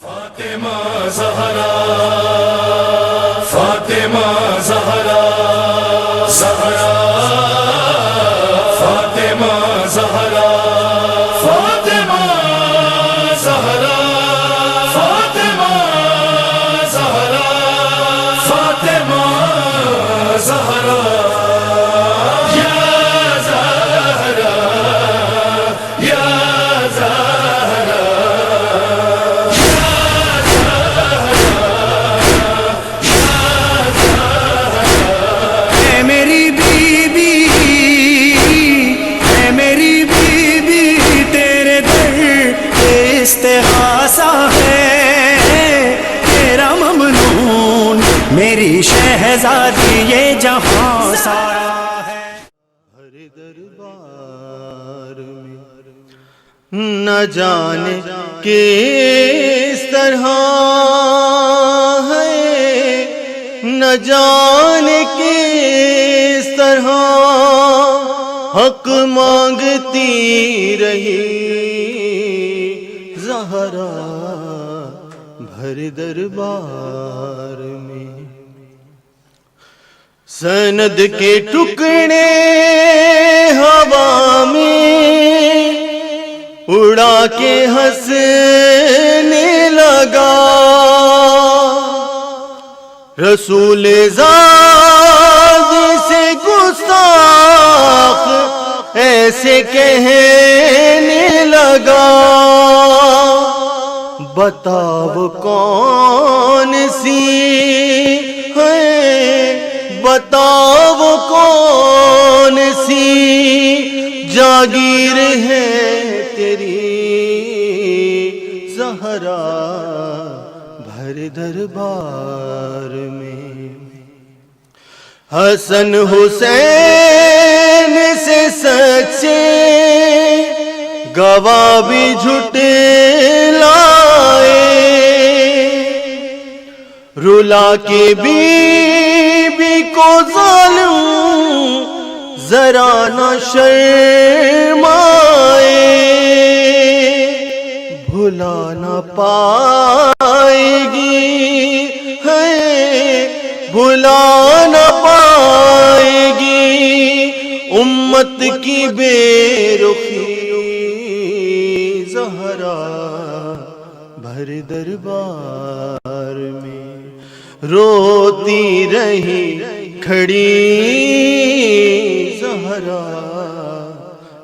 فاطمہ زہرا، فاطمہ زہرا، زہرا فاطمہ زہرا، فاطمہ زہرا، فاطمہ زہرا، فاطمہ زہرا، یا زہرا، یا زہرا، استغاثہ ہے تیرا ممنون، میری شہزادی یہ جہاں سارا ہے۔ ہر دربار میں نہ جانے کس طرح ہے، نہ جانے کس طرح حق مانگتی رہی زہرا بھر دربار میں۔ سند کے ٹکڑے ہوا میں اڑا کے ہنسنے لگا، رسول زاد سے گستاخ ایسے کہنے لگا، بتاؤ کون سی ہے، بتاؤ کون سی جاگیر ہے تیری زہرا بھر دربار میں۔ حسن حسین سے سچے گواہ بھی جھٹلائے، رلا کے بی بی کو ظالم ذرا نہ شرمائے، بھلا نہ پائے گی ہے، بھلا نہ پائے گی امت کی بے رخی زہرا بھر دربار میں۔ روتی رہی کھڑی زہرا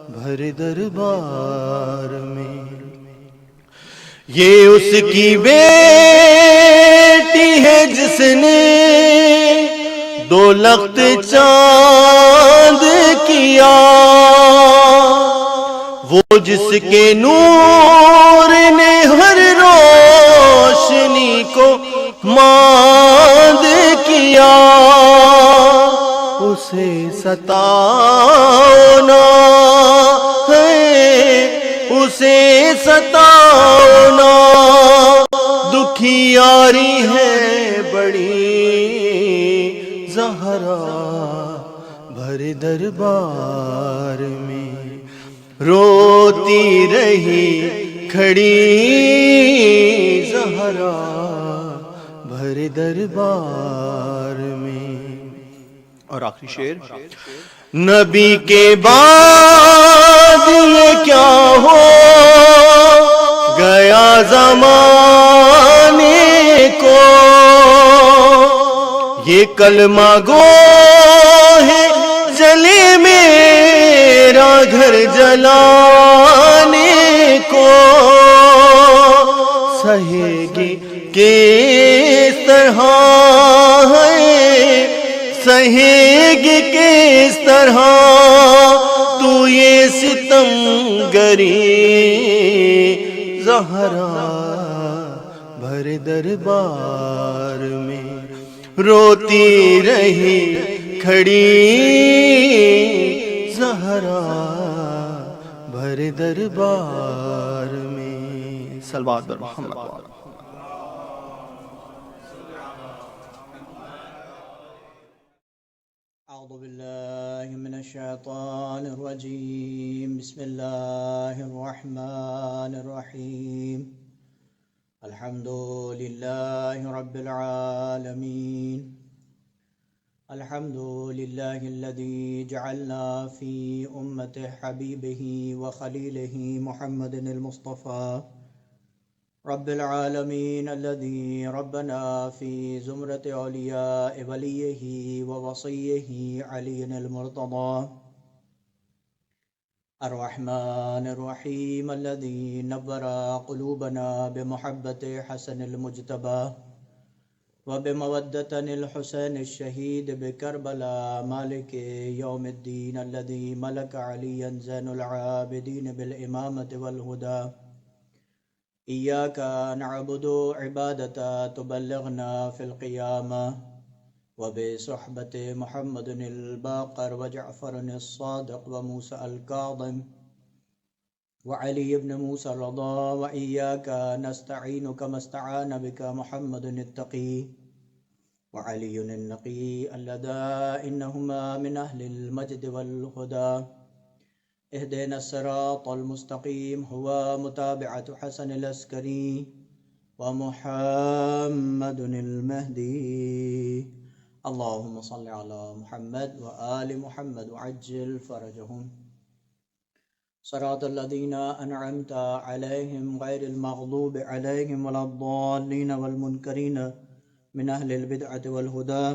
بھر دربار میں۔ یہ اس کی بیٹی ہے جس نے دو لخت چاند کیا، وہ جس کے نور نے ہر روشنی کو ماند کیا، اسے ستانا ہے، اسے ستانا دکھیاری ہے بڑی زہرا بھر دربار میں۔ روتی رہی کھڑی زہرا بھر دربار میں۔ اور آخری شعر، نبی کے بعد یہ کیا ہو گیا زمانے کو، یہ کلمہ گو ہے جلے میرا گھر جلانے کو، سہے گی کس طرح ہے، سہے گی کس طرح تو یہ ستم گری زہرا بھر دربار میں۔ روتی رہی کھڑی زہرا بھر دربار میں۔ صلوات بر محمد۔ اعوذ باللہ من الشیطان الرجیم، بسم اللہ الرحمن الرحیم۔ الحمد لله رب العالمين الحمد لله الذي جعلنا في أمة حبيبه وخليله محمد المصطفى رب العالمين الذي ربنا في زمرة أولياء وليه ووصيه علي المرتضى الرحمن الرحيم الذي نور قلوبنا بمحبة حسن المجتبى وبمودة الحسين الشهيد بكربلاء مالك يوم الدين الذي ملك عليا زين العابدين بالإمامة والهدى إياك نعبد عبادة تبلغنا في القيامة وبصحبة محمد الباقر وجعفر الصادق وموسى الكاظم وعلي بن موسى الرضا وإياك نستعين كما استعان بك محمد التقي وعلي النقي اللذا إنهما من أهل المجد والهدى اهدنا الصراط المستقيم هو متابعة حسن العسكري ومحمد المهدي اللهم صل على محمد وآل محمد وعجل فرجهم صراط الذين أنعمت عليهم غير المغضوب عليهم ولا الضالين والمنكرين من أهل البدعة والهدى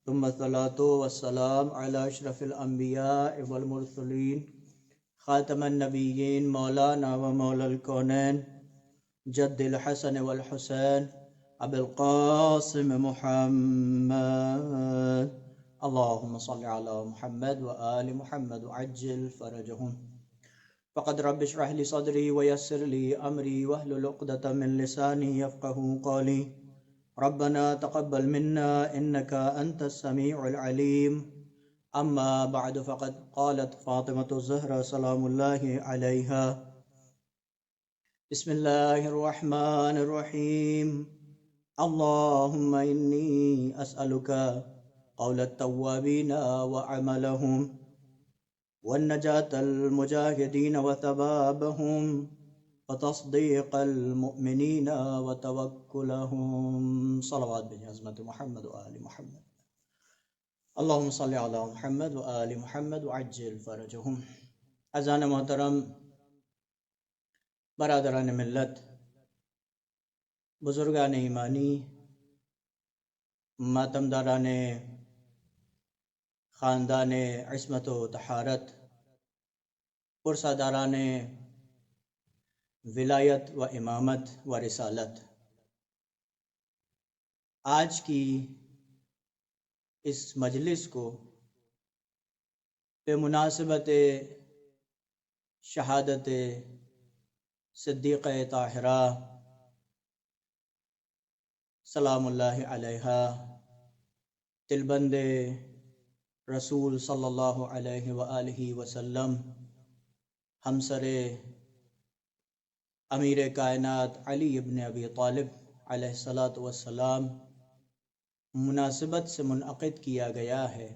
ثم الصلاة والسلام على أشرف الأنبياء والمرسلين خاتم النبيين مولانا ومولى الكونين جد الحسن والحسين أبي القاسم محمد اللهم صل على محمد وآل محمد وعجل فرجهم فقد رب اشرح لي صدري ويسر لي أمري واحلل عقدة من لساني يفقه قولي ربنا تقبل منا إنك أنت السميع العليم أما بعد فقد قالت فاطمة الزهراء سلام الله عليها بسم الله الرحمن الرحيم اللهم إني أسألك قول التوابين وعملهم والنجاة المجاهدين وثوابهم وتصديق المؤمنين وتوكلهم صلوات بعظمة محمد وآل محمد اللهم صل على محمد وآل محمد وعجل فرجهم اذان محترم برادران ملت بزرگان ایمانی ماتمداران خاندان عصمت و طہارت پرساداران ولایت و امامت و رسالت آج کی اس مجلس کو بے مناسبت شہادت صدیقہ طاہرہ سلام اللہ علیہا تلبند رسول صلی اللہ علیہ وآلہ وسلم ہمسر امیر کائنات علی ابن ابی طالب علیہ الصلاۃ والسلام مناسبت سے منعقد کیا گیا ہے۔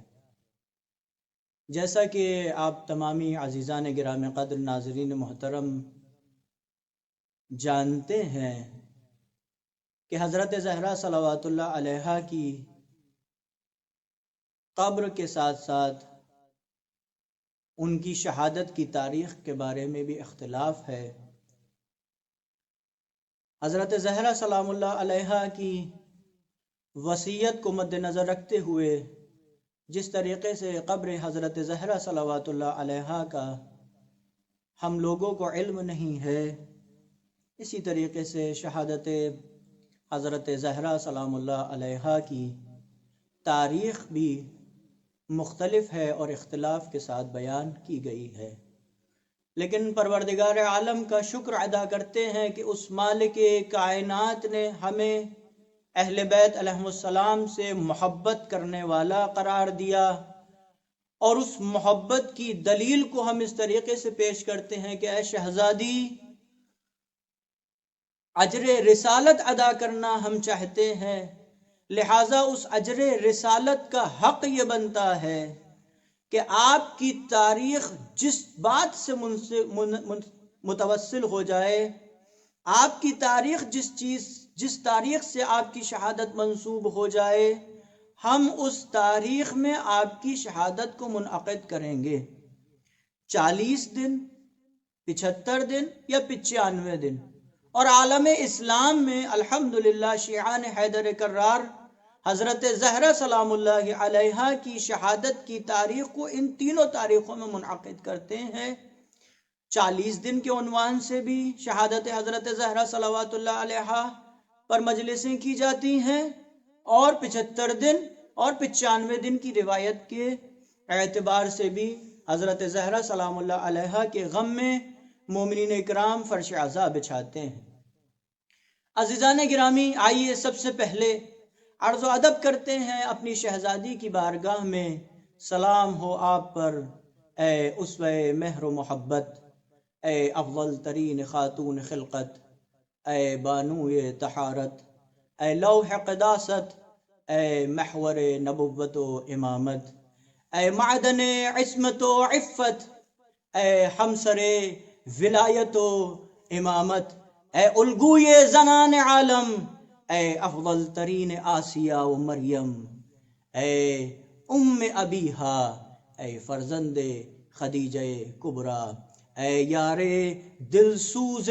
جیسا کہ آپ تمامی عزیزان گرام قدر ناظرین محترم جانتے ہیں کہ حضرت زہرا صلوات اللہ علیہا کی قبر کے ساتھ ساتھ ان کی شہادت کی تاریخ کے بارے میں بھی اختلاف ہے۔ حضرت زہرا سلام اللہ علیہا کی وصیت کو مد نظر رکھتے ہوئے جس طریقے سے قبر حضرت زہرا صلوات اللہ علیہا کا ہم لوگوں کو علم نہیں ہے، اسی طریقے سے شہادت حضرت زہرا سلام اللہ علیہا کی تاریخ بھی مختلف ہے اور اختلاف کے ساتھ بیان کی گئی ہے، لیکن پروردگار عالم کا شکر ادا کرتے ہیں کہ اس مالک کائنات نے ہمیں اہل بیت علیہم السلام سے محبت کرنے والا قرار دیا، اور اس محبت کی دلیل کو ہم اس طریقے سے پیش کرتے ہیں کہ اے شہزادی، اجر رسالت ادا کرنا ہم چاہتے ہیں، لہٰذا اس اجر رسالت کا حق یہ بنتا ہے کہ آپ کی تاریخ جس بات سے متوسل ہو جائے آپ کی تاریخ جس تاریخ سے آپ کی شہادت منسوب ہو جائے، ہم اس تاریخ میں آپ کی شہادت کو منعقد کریں گے۔ 40 دن، 75 دن یا 95 دن۔ اور عالم اسلام میں الحمدللہ شیعان حیدر کرار حضرت زہرا سلام اللہ علیہا کی شہادت کی تاریخ کو ان تینوں تاریخوں میں منعقد کرتے ہیں۔ 40 دن کے عنوان سے بھی شہادت حضرت زہرا صلوات اللہ علیہا پر مجلسیں کی جاتی ہیں، اور 75 دن اور 95 دن کی روایت کے اعتبار سے بھی حضرت زہرا سلام اللہ علیہا کے غم میں مومنین اکرام فرش عزا بچھاتے ہیں۔ عزیزان گرامی، آئیے سب سے پہلے عرض و ادب کرتے ہیں اپنی شہزادی کی بارگاہ میں، سلام ہو آپ پر اے اسوہ مہر و محبت، اے افضل ترین خاتون خلقت، اے بانوئے طہارت، اے لوح قداست، اے محور نبوت و امامت، اے معدن عصمت و عفت، اے ہمسر ولایت و امامت، اے الگوی زنان عالم، اے افضل ترین آسیہ و مریم، اے ام ابیہا، اے فرزند خدیجہ کبریٰ، اے یار دل سوز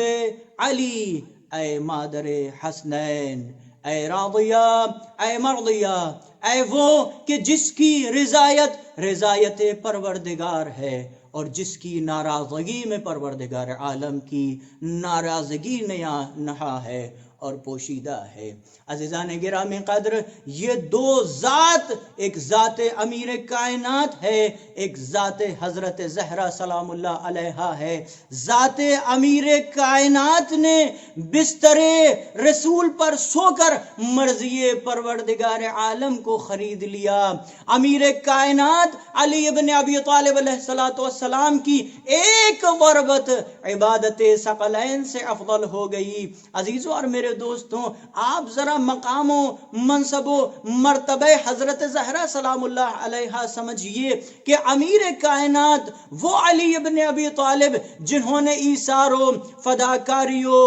علی، اے مادر حسنین، اے راضیہ، اے مرضیہ، اے وہ کہ جس کی رضایت پروردگار ہے اور جس کی ناراضگی میں پروردگار عالم کی ناراضگی نہا ہے اور پوشیدہ ہے۔ عزیزان گرامی قدر، یہ دو ذات، ایک ذات امیر کائنات ہے، ایک ذات حضرت زہرا سلام اللہ علیہا ہے۔ ذات امیر کائنات نے بستر رسول پر سو کر مرضی پروردگار عالم کو خرید لیا۔ امیر کائنات علی ابن ابی طالب علیہ السلام کی ایک ضربت عبادت ثقلین سے افضل ہو گئی۔ عزیزوں اور میرے دوستوں، آپ ذرا مقام و منصب و مرتبہ حضرت زہرا سلام اللہ علیہا سمجھیے کہ امیر کائنات وہ علی ابن ابی طالب جنہوں نے ایثار و فداکاری و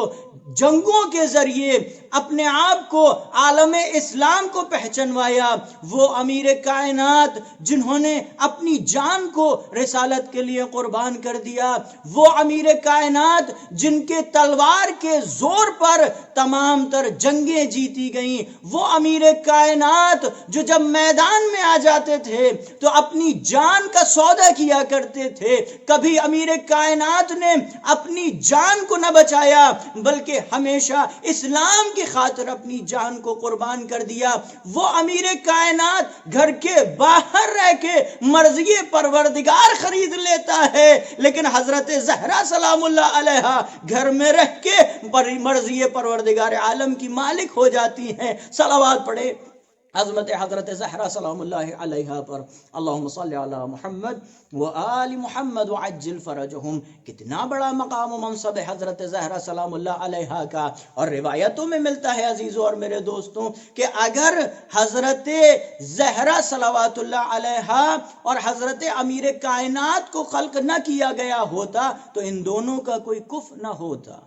جنگوں کے ذریعے اپنے آپ کو عالم اسلام کو پہچنوایا، وہ امیر کائنات جنہوں نے اپنی جان کو رسالت کے لیے قربان کر دیا، وہ امیر کائنات جن کے تلوار کے زور پر تمام تر جنگیں جیتی گئیں، وہ امیر کائنات جو جب میدان میں آ جاتے تھے تو اپنی جان کا سودا کیا کرتے تھے۔ کبھی امیر کائنات نے اپنی جان کو نہ بچایا بلکہ ہمیشہ اسلام کی خاطر اپنی جان کو قربان کر دیا۔ وہ امیر کائنات گھر کے باہر رہ کے مرضی پروردگار خرید لیتا ہے، لیکن حضرت زہرا سلام اللہ علیہا گھر میں رہ کے مرضی پروردگار عالم کی مالک ہو جاتی ہیں۔ صلوات پڑھے عظمت حضرت زہرا سلام اللہ علیہا پر۔ اللہم صلی علی محمد و آل محمد وعجل فرجہم۔ کتنا بڑا مقام و منصب حضرت زہرا سلام اللہ علیہا کا، اور روایتوں میں ملتا ہے عزیزوں اور میرے دوستوں کہ اگر حضرت زہرا صلوات اللہ علیہا اور حضرت امیر کائنات کو خلق نہ کیا گیا ہوتا تو ان دونوں کا کوئی کف نہ ہوتا۔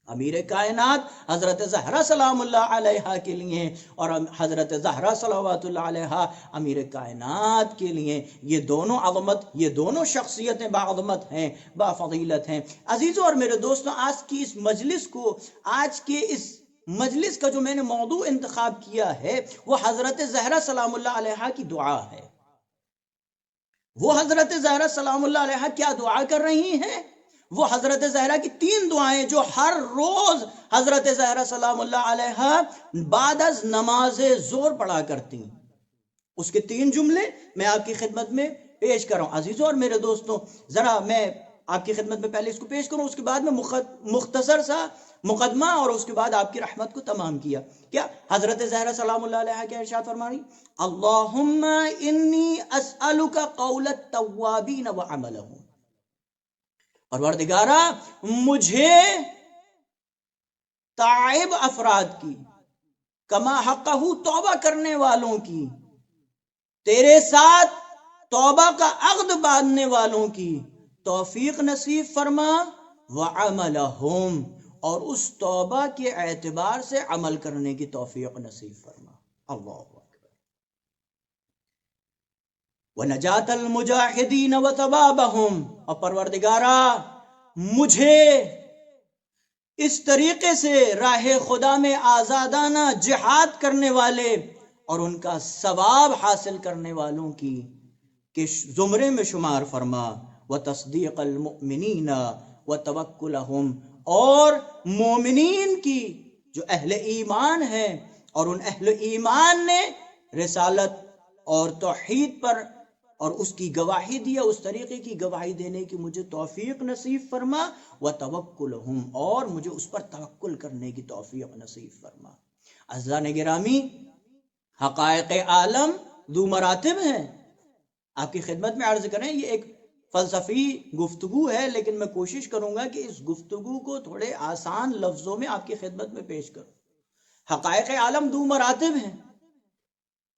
امیر کائنات حضرت زہرا سلام اللہ علیہا کے لیے اور حضرت زہرا صلوات اللہ علیہا امیر کائنات کے لیے، یہ دونوں عظمت، یہ دونوں شخصیتیں باعظمت ہیں، بافضیلت ہیں۔ عزیزوں اور میرے دوستوں، آج کی اس مجلس کو، آج کے اس مجلس کا جو میں نے موضوع انتخاب کیا ہے وہ حضرت زہرا سلام اللہ علیہا کی دعا ہے۔ وہ حضرت زہرا سلام اللہ علیہا کیا دعا کر رہی ہیں؟ وہ حضرت زہرا کی 3 دعائیں جو ہر روز حضرت زہرا سلام اللہ علیہا بعد از نماز ظہر پڑھا کرتی ہیں، اس کے 3 جملے میں آپ کی خدمت میں پیش کر رہا ہوں۔ عزیزوں اور میرے دوستوں، ذرا میں آپ کی خدمت میں پہلے اس کو پیش کروں، اس کے بعد میں مختصر سا مقدمہ اور اس کے بعد آپ کی رحمت کو تمام کیا۔ کیا حضرت زہرا سلام اللہ علیہا کیا ارشاد فرما رہی؟ اللہم انی اسألک قول التوابین وعملہم۔ پروردگارا، مجھے تائب افراد کی، کما حقہ توبہ کرنے والوں کی، تیرے ساتھ توبہ کا عقد باندھنے والوں کی توفیق نصیب فرما، وعملہم، اور اس توبہ کے اعتبار سے عمل کرنے کی توفیق نصیب فرما. اللہ اکبر. وَنَجَاتَ الْمُجَاهِدِينَ وَثَوَابَهُمْ، اور پروردگارا مجھے اس طریقے سے راہ خدا میں آزادانہ جہاد کرنے والے اور ان کا ثواب حاصل کرنے والوں کی کہ زمرے میں شمار فرما. وَتَصْدِيقَ الْمُؤْمِنِينَ وَتَوَكُّلَهُمْ، اور مومنین کی جو اہل ایمان ہیں اور ان اہل ایمان نے رسالت اور توحید پر اور اس کی گواہی دیا، اس طریقے کی گواہی دینے کی مجھے توفیق نصیب فرما. وَتَوَكُّلَهُمْ، اور مجھے اس پر توکل کرنے کی توفیق نصیب فرما. عزیزان گرامی، حقائق عالم دو مراتب ہیں. آپ کی خدمت میں عرض کریں، یہ ایک فلسفی گفتگو ہے، لیکن میں کوشش کروں گا کہ اس گفتگو کو تھوڑے آسان لفظوں میں آپ کی خدمت میں پیش کروں. حقائق عالم دو مراتب ہیں.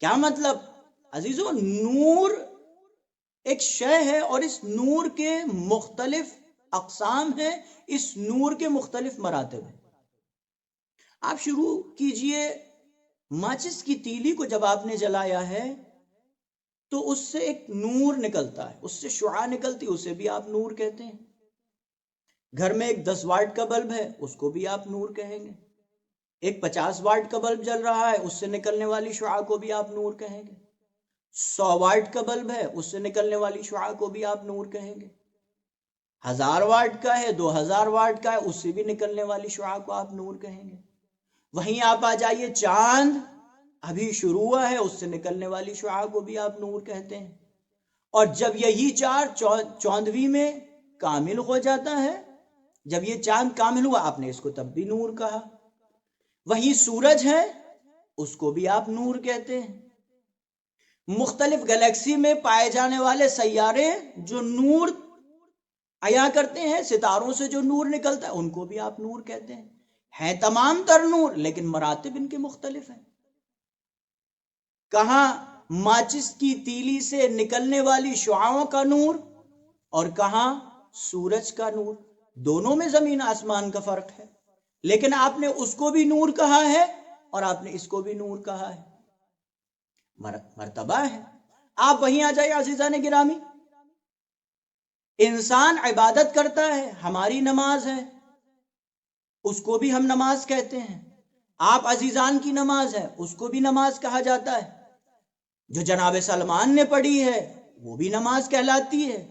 کیا مطلب؟ عزیزو، نور ایک شے ہے اور اس نور کے مختلف اقسام ہیں، اس نور کے مختلف مراتب ہیں. آپ شروع کیجئے، ماچس کی تیلی کو جب آپ نے جلایا ہے تو اس سے ایک نور نکلتا ہے، اس سے شعاع نکلتی، اسے بھی آپ نور کہتے ہیں. گھر میں ایک 10 واٹ کا بلب ہے، اس کو بھی آپ نور کہیں گے. ایک 50 واٹ کا بلب جل رہا ہے، اس سے نکلنے والی شعاع کو بھی آپ نور کہیں گے. 100 واٹ کا بلب ہے، اس سے نکلنے والی شعاع کو بھی آپ نور کہیں گے. 1000 واٹ کا ہے، 2000 واٹ کا ہے، اس سے بھی نکلنے والی شعاع کو آپ نور کہیں گے. وہیں آپ آ جائیے، چاند ابھی شروع ہوا ہے، اس سے نکلنے والی شعاع کو بھی آپ نور کہتے ہیں. اور جب یہی چاندوی میں کامل ہو جاتا ہے، جب یہ چاند کامل ہوا، آپ نے اس کو تب بھی نور کہا. وہی سورج ہے، اس کو بھی آپ نور کہتے ہیں. مختلف گلیکسی میں پائے جانے والے سیارے جو نور عیا کرتے ہیں، ستاروں سے جو نور نکلتا ہے، ان کو بھی آپ نور کہتے ہیں. ہیں تمام تر نور، لیکن مراتب ان کے مختلف ہیں. کہاں ماچس کی تیلی سے نکلنے والی شعاعوں کا نور اور کہاں سورج کا نور. دونوں میں زمین آسمان کا فرق ہے، لیکن آپ نے اس کو بھی نور کہا ہے اور آپ نے اس کو بھی نور کہا ہے. مرتبہ ہے. آپ وہیں آ جائے عزیزان گرامی. انسان عبادت کرتا ہے، ہماری نماز ہے، اس کو بھی ہم نماز کہتے ہیں. آپ عزیزان کی نماز ہے، اس کو بھی نماز کہا جاتا ہے. جو جناب سلمان نے پڑھی ہے وہ بھی نماز کہلاتی ہے.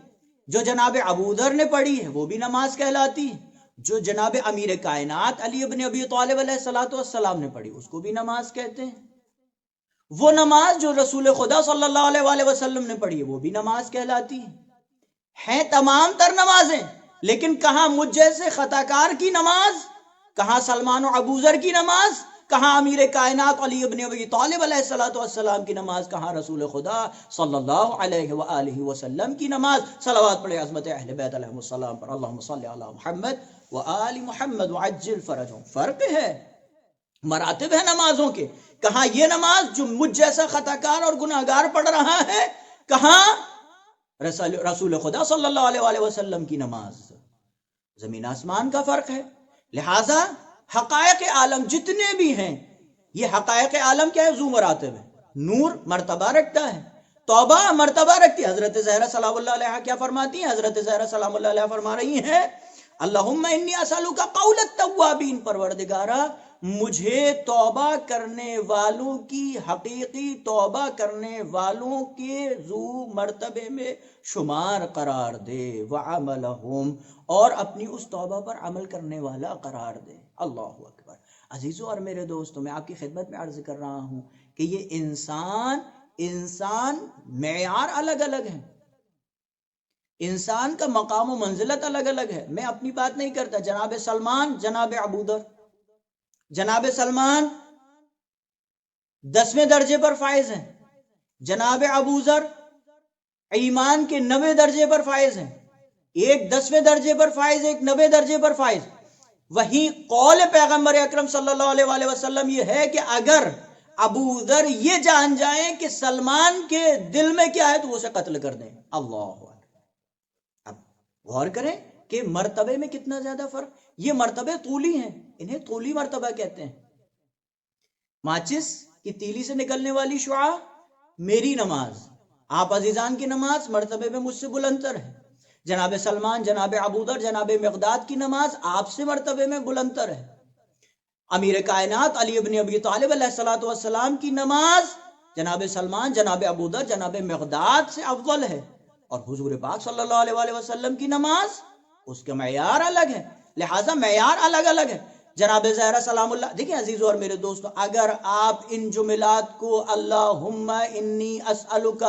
جو جناب ابو ذر نے پڑھی ہے وہ بھی نماز کہلاتی ہے. جو جناب امیر کائنات علی ابن ابی طالب علیہ السلام نے پڑھی، اس کو بھی نماز کہتے ہیں. وہ نماز جو رسول خدا صلی اللہ علیہ وآلہ وسلم نے پڑھی ہے وہ بھی نماز کہلاتی ہے. ہیں تمام تر نمازیں، لیکن کہاں مجھ جیسے خطا کار کی نماز، کہاں سلمان و ابو ذر کی نماز، کہاں امیر کائنات علی ابن ابی طالب علیہ السلام کی نماز، کہاں رسول خدا صلی اللہ علیہ وآلہ وسلم کی نماز. صلوات پڑھے عظمت اہل بیت علیہ السلام پر. اللہم صلی علی محمد وآل محمد وعجل فرجہم. فرق ہے، مراتب ہے نمازوں کے. کہاں یہ نماز جو مجھ جیسا خطا کار اور گناہگار پڑھ رہا ہے، کہاں رسول خدا صلی اللہ علیہ وآلہ وسلم کی نماز. زمین آسمان کا فرق ہے. لہٰذا حقائق عالم جتنے بھی ہیں، یہ حقائق عالم کیا ہے؟ ذو مراتب ہے. نور مرتبہ رکھتا ہے، توبہ مرتبہ رکھتی ہے. حضرت زہرا سلام اللہ علیہ کیا فرماتی ہیں؟ حضرت زہرا سلام اللہ علیہ فرما رہی ہیں، اللہم انی اسألک قول التوابین. پروردگارا مجھے توبہ کرنے والوں کی، حقیقی توبہ کرنے والوں کے ذو مرتبے میں شمار قرار دے. وعملہم، اور اپنی اس توبہ پر عمل کرنے والا قرار دے. اللہ اکبر. عزیزو اور میرے دوستو، میں آپ کی خدمت میں عرض کر رہا ہوں کہ یہ انسان معیار الگ الگ ہیں. انسان کا مقام و منزلت الگ الگ ہے. میں اپنی بات نہیں کرتا. جناب سلمان، جناب ابو ذر، جناب سلمان 10ویں درجے پر فائز ہیں، جناب ابو ذر ایمان کے 90 درجے پر فائز ہیں. ایک 10ویں درجے پر فائز، ایک 90 درجے پر فائز. وہیں قول پیغمبر اکرم صلی اللہ علیہ وآلہ وسلم یہ ہے کہ اگر ابو ذر یہ جان جائیں کہ سلمان کے دل میں کیا ہے تو وہ اسے قتل کر دیں. اللہ. اب غور کریں کہ مرتبے میں کتنا زیادہ فرق. یہ مرتبے طولی ہیں، انہیں طولی مرتبہ کہتے ہیں. ماچس کی تیلی سے نکلنے والی شعاع میری نماز، آپ عزیزان کی نماز مرتبے میں مجھ سے بلندتر ہے. جناب سلمان، جناب ابوذر، جناب مقداد کی نماز آپ سے مرتبے میں بلندتر ہے. امیر کائنات علی ابن ابی طالب علیہ الصلوۃ والسلام کی نماز جناب سلمان، جناب ابوذر، جناب مقداد سے افضل ہے. اور حضور پاک صلی اللہ علیہ وآلہ وسلم کی نماز اس کا معیار الگ ہے، لہذا معیار الگ الگ ہے. جناب زہرا سلام اللہ، دیکھیں عزیزو اور میرے دوستو، اگر آپ ان جملات کو اللہم انی اسألک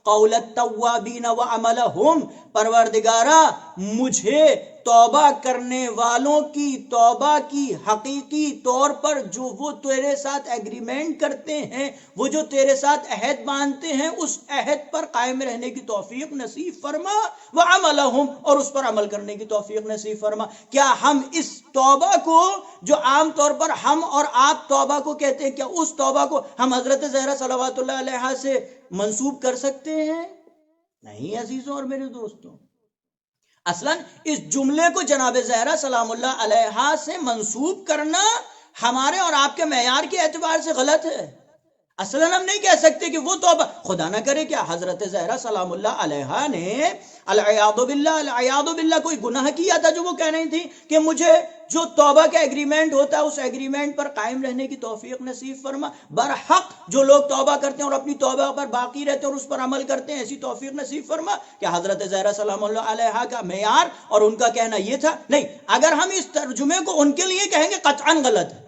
قول التوابین وعملہم، پروردگارا مجھے توبہ کرنے والوں کی توبہ کی حقیقی طور پر جو وہ تیرے ساتھ ایگریمنٹ کرتے ہیں، وہ جو تیرے ساتھ عہد باندھتے ہیں، اس عہد پر قائم رہنے کی توفیق نصیب فرما، وعملہم، اور اس پر عمل کرنے کی توفیق نصیب فرما. کیا ہم اس توبہ کو جو عام طور پر ہم اور آپ توبہ کو کہتے ہیں، کیا اس توبہ کو ہم حضرت زہرا صلوات اللہ علیہا سے منسوب کر سکتے ہیں؟ نہیں عزیزوں اور میرے دوستوں. اصلاً اس جملے کو جناب زہرا سلام اللہ علیہا سے منسوب کرنا ہمارے اور آپ کے معیار کے اعتبار سے غلط ہے. اصلاً ہم نہیں کہہ سکتے کہ وہ توبہ، خدا نہ کرے کیا حضرت زہرا سلام اللہ علیہا نے العیاذ باللہ کوئی گناہ کیا تھا جو وہ کہہ رہی تھی کہ مجھے جو توبہ کا ایگریمنٹ ہوتا ہے اس ایگریمنٹ پر قائم رہنے کی توفیق نصیب فرما. برحق جو لوگ توبہ کرتے ہیں اور اپنی توبہ پر باقی رہتے ہیں اور اس پر عمل کرتے ہیں، ایسی توفیق نصیب فرما. کہ حضرت زہرا سلام اللہ علیہا کا معیار اور ان کا کہنا یہ تھا؟ نہیں. اگر ہم اس ترجمے کو ان کے لیے کہیں گے قطعاً غلط ہے.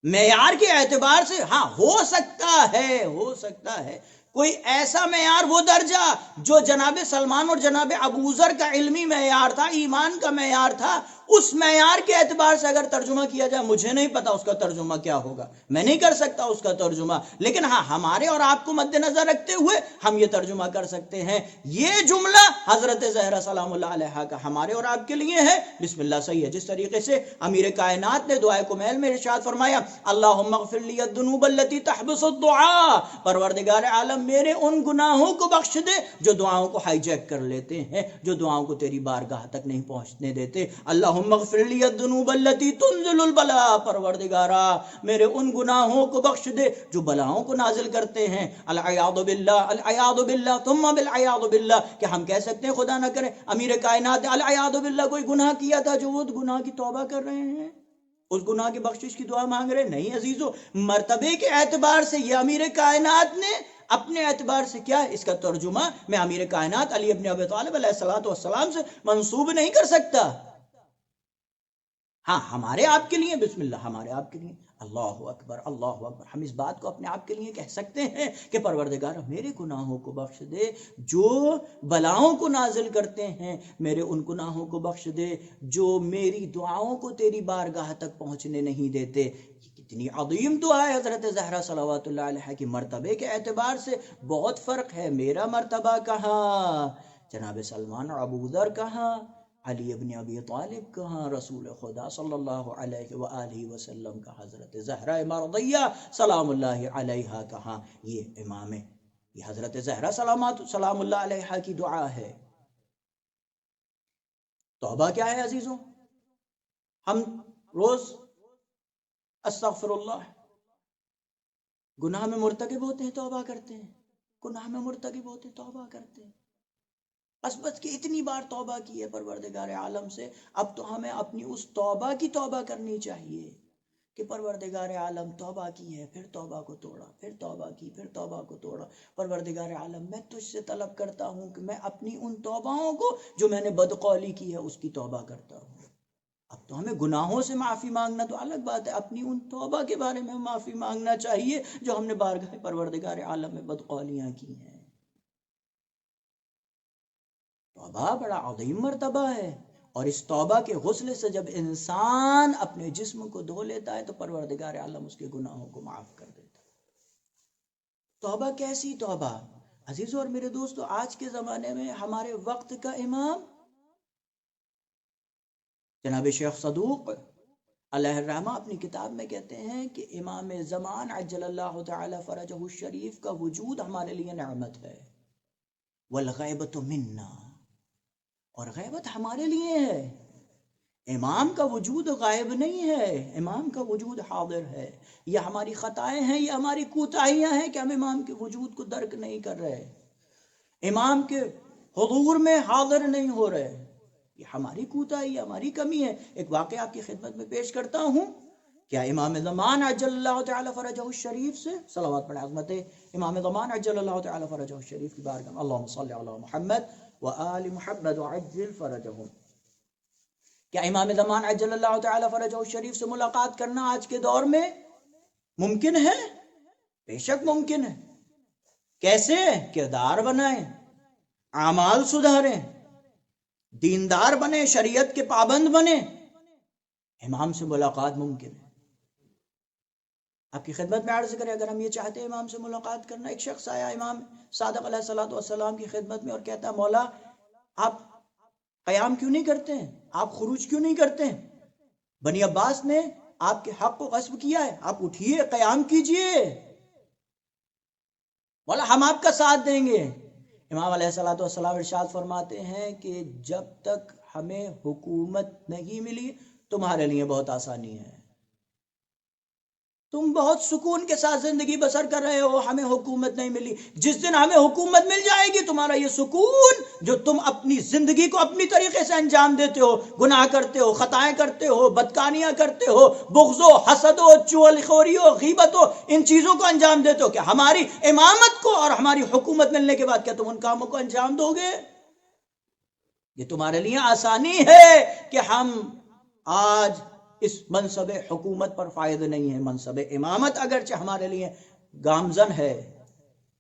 معیار کے اعتبار سے ہاں ہو سکتا ہے کوئی ایسا معیار، وہ درجہ جو جناب سلمان اور جناب ابوذر کا علمی معیار تھا، ایمان کا معیار تھا، اس معیار کے اعتبار سے اگر ترجمہ کیا جائے، مجھے نہیں پتا اس کا ترجمہ کیا ہوگا، میں نہیں کر سکتا اس کا ترجمہ، لیکن ہاں ہمارے اور آپ کو مد نظر رکھتے ہوئے ہم یہ ترجمہ کر سکتے ہیں. یہ جملہ حضرت زہرا سلام اللہ علیہا کا ہمارے اور آپ کے لیے ہے. بسم اللہ صحیح ہے. جس طریقے سے امیر کائنات نے دعائے کمیل میں ارشاد فرمایا، اللہم اغفر لی الذنوب التي تحبس الدعاء، پروردگار عالم میرے ان گناہوں کو بخش دے جو دعاؤں کو ہائی جیک کر لیتے ہیں، جو دعاؤں کو تیری بارگاہ تک نہیں پہنچنے دیتے. اللہم اغفر لی الذنوب التي تنزل البلاء، پروردگارا میرے ان گناہوں کو بخش دے جو بلاؤں کو نازل کرتے ہیں. العیاذ باللہ ثم بالعیاذ باللہ، کہ ہم کہہ سکتے ہیں خدا نہ کرے امیر کائنات نے العیاذ باللہ کوئی گناہ کیا تھا جو وہ گناہ کی توبہ کر رہے ہیں، اس گناہ کی بخشش کی دعا مانگ رہے؟ نہیں عزیزو، مرتبے کے اعتبار سے یہ امیر کائنات نے اپنے اعتبار سے کیا ہے، اس کا ترجمہ میں امیر کائنات علی ابن ابی طالب علیہ الصلوۃ والسلام سے منسوب نہیں کر سکتا. ہاں ہمارے آپ کے لیے بسم اللہ، ہمارے آپ کے لیے اللہ اکبر اللہ اکبر، ہم اس بات کو اپنے آپ کے لیے کہہ سکتے ہیں کہ پروردگار میرے گناہوں کو بخش دے جو بلاؤں کو نازل کرتے ہیں، میرے ان گناہوں کو بخش دے جو میری دعاؤں کو تیری بارگاہ تک پہنچنے نہیں دیتے. یہ کتنی عظیم دعا ہے حضرت زہرا صلوات اللہ علیہا کی. مرتبے کے اعتبار سے بہت فرق ہے. میرا مرتبہ کہاں، جناب سلمان اور ابوذر کہاں، علی ابن ابی طالب کہاں، رسول خدا صلی اللہ علیہ وآلہ وسلم کا حضرت زہرا مرضیہ سلام اللہ علیہا کہاں. یہ امام ہے، یہ حضرت زہرا سلام اللہ علیہا کی دعا ہے. توبہ کیا ہے عزیزوں؟ ہم روز استغفر اللہ، گناہ میں مرتکب ہوتے ہیں توبہ کرتے ہیں، گناہ میں مرتکب ہوتے ہیں توبہ کرتے ہیں. بس کہ اتنی بار توبہ کی ہے پروردگار عالم سے، اب تو ہمیں اپنی اس توبہ کی توبہ کرنی چاہیے کہ پروردگار عالم توبہ کی ہے، پھر توبہ کو توڑا، پھر توبہ کی، پھر توبہ کو توڑا. پروردگار عالم میں تجھ سے طلب کرتا ہوں کہ میں اپنی ان توباؤں کو جو میں نے بدقولی کی ہے اس کی توبہ کرتا ہوں. اب تو ہمیں گناہوں سے معافی مانگنا تو الگ بات ہے، اپنی ان توبہ کے بارے میں معافی مانگنا چاہیے جو ہم نے بارگاہ پروردگار عالم میں بدقولیاں کی ہیں. توبہ بڑا عظیم مرتبہ ہے، اور اس توبہ کے غسل سے جب انسان اپنے جسم کو دھو لیتا ہے تو پروردگار عالم اس کے گناہوں کو معاف کر دیتا ہے. توبہ کیسی توبہ؟ عزیزو اور میرے دوستو، آج کے زمانے میں ہمارے وقت کا امام جناب شیخ صدوق علیہ الرحمہ اپنی کتاب میں کہتے ہیں کہ امام زمان عجل اللہ تعالی فرجہ الشریف کا وجود ہمارے لیے نعمت ہے. والغیبۃ منا، اور غیبت ہمارے لیے ہے. امام کا وجود غائب نہیں ہے، امام کا وجود حاضر ہے. یہ ہماری خطائیں ہیں، یہ ہماری کوتاہیاں ہیں کہ ہم امام کے وجود کو درک نہیں کر رہے، امام کے حضور میں حاضر نہیں ہو رہے. یہ ہماری کوتاہی، ہماری کمی ہے. ایک واقعہ آپ کی خدمت میں پیش کرتا ہوں. کیا امام زمان عجل اللہ تعالی فرجہ الشریف سے صلوات پڑھیں عظمت امام زمان عجل اللہ تعالی فرجہ الشریف کی بارگاہ میں اللہم صلی علی محمد و آل محمد وعجل فرجہم. کیا امام زمان عجل اللہ تعالی فرجہ الشریف سے ملاقات کرنا آج کے دور میں ممکن ہے؟ بے شک ممکن ہے. کیسے؟ کردار بنائیں، اعمال سدھاریں، دیندار بنے، شریعت کے پابند بنے، امام سے ملاقات ممکن ہے. آپ کی خدمت میں عرض کریں، اگر ہم یہ چاہتے ہیں امام سے ملاقات کرنا. ایک شخص آیا امام صادق علیہ الصلوۃ والسلام کی خدمت میں اور کہتا ہے مولا آپ قیام کیوں نہیں کرتے ہیں، آپ خروج کیوں نہیں کرتے ہیں؟ بنی عباس نے آپ کے حق کو غصب کیا ہے، آپ اٹھیے قیام کیجئے، مولا ہم آپ کا ساتھ دیں گے. امام علیہ الصلوۃ والسلام ارشاد فرماتے ہیں کہ جب تک ہمیں حکومت نہیں ملی تمہارے لیے بہت آسانی ہے، تم بہت سکون کے ساتھ زندگی بسر کر رہے ہو، ہمیں حکومت نہیں ملی. جس دن ہمیں حکومت مل جائے گی تمہارا یہ سکون جو تم اپنی زندگی کو اپنی طریقے سے انجام دیتے ہو، گناہ کرتے ہو، خطائیں کرتے ہو، بدکاریاں کرتے ہو، بغض و حسد و چغلخوری و غیبت و ان چیزوں کو انجام دیتے ہو، کہ ہماری امامت کو اور ہماری حکومت ملنے کے بعد کیا تم ان کاموں کو انجام دو گے؟ یہ تمہارے لیے آسانی ہے کہ ہم آج اس منصب حکومت پر فائد نہیں ہے. منصب امامت اگرچہ ہمارے لیے گامزن ہے،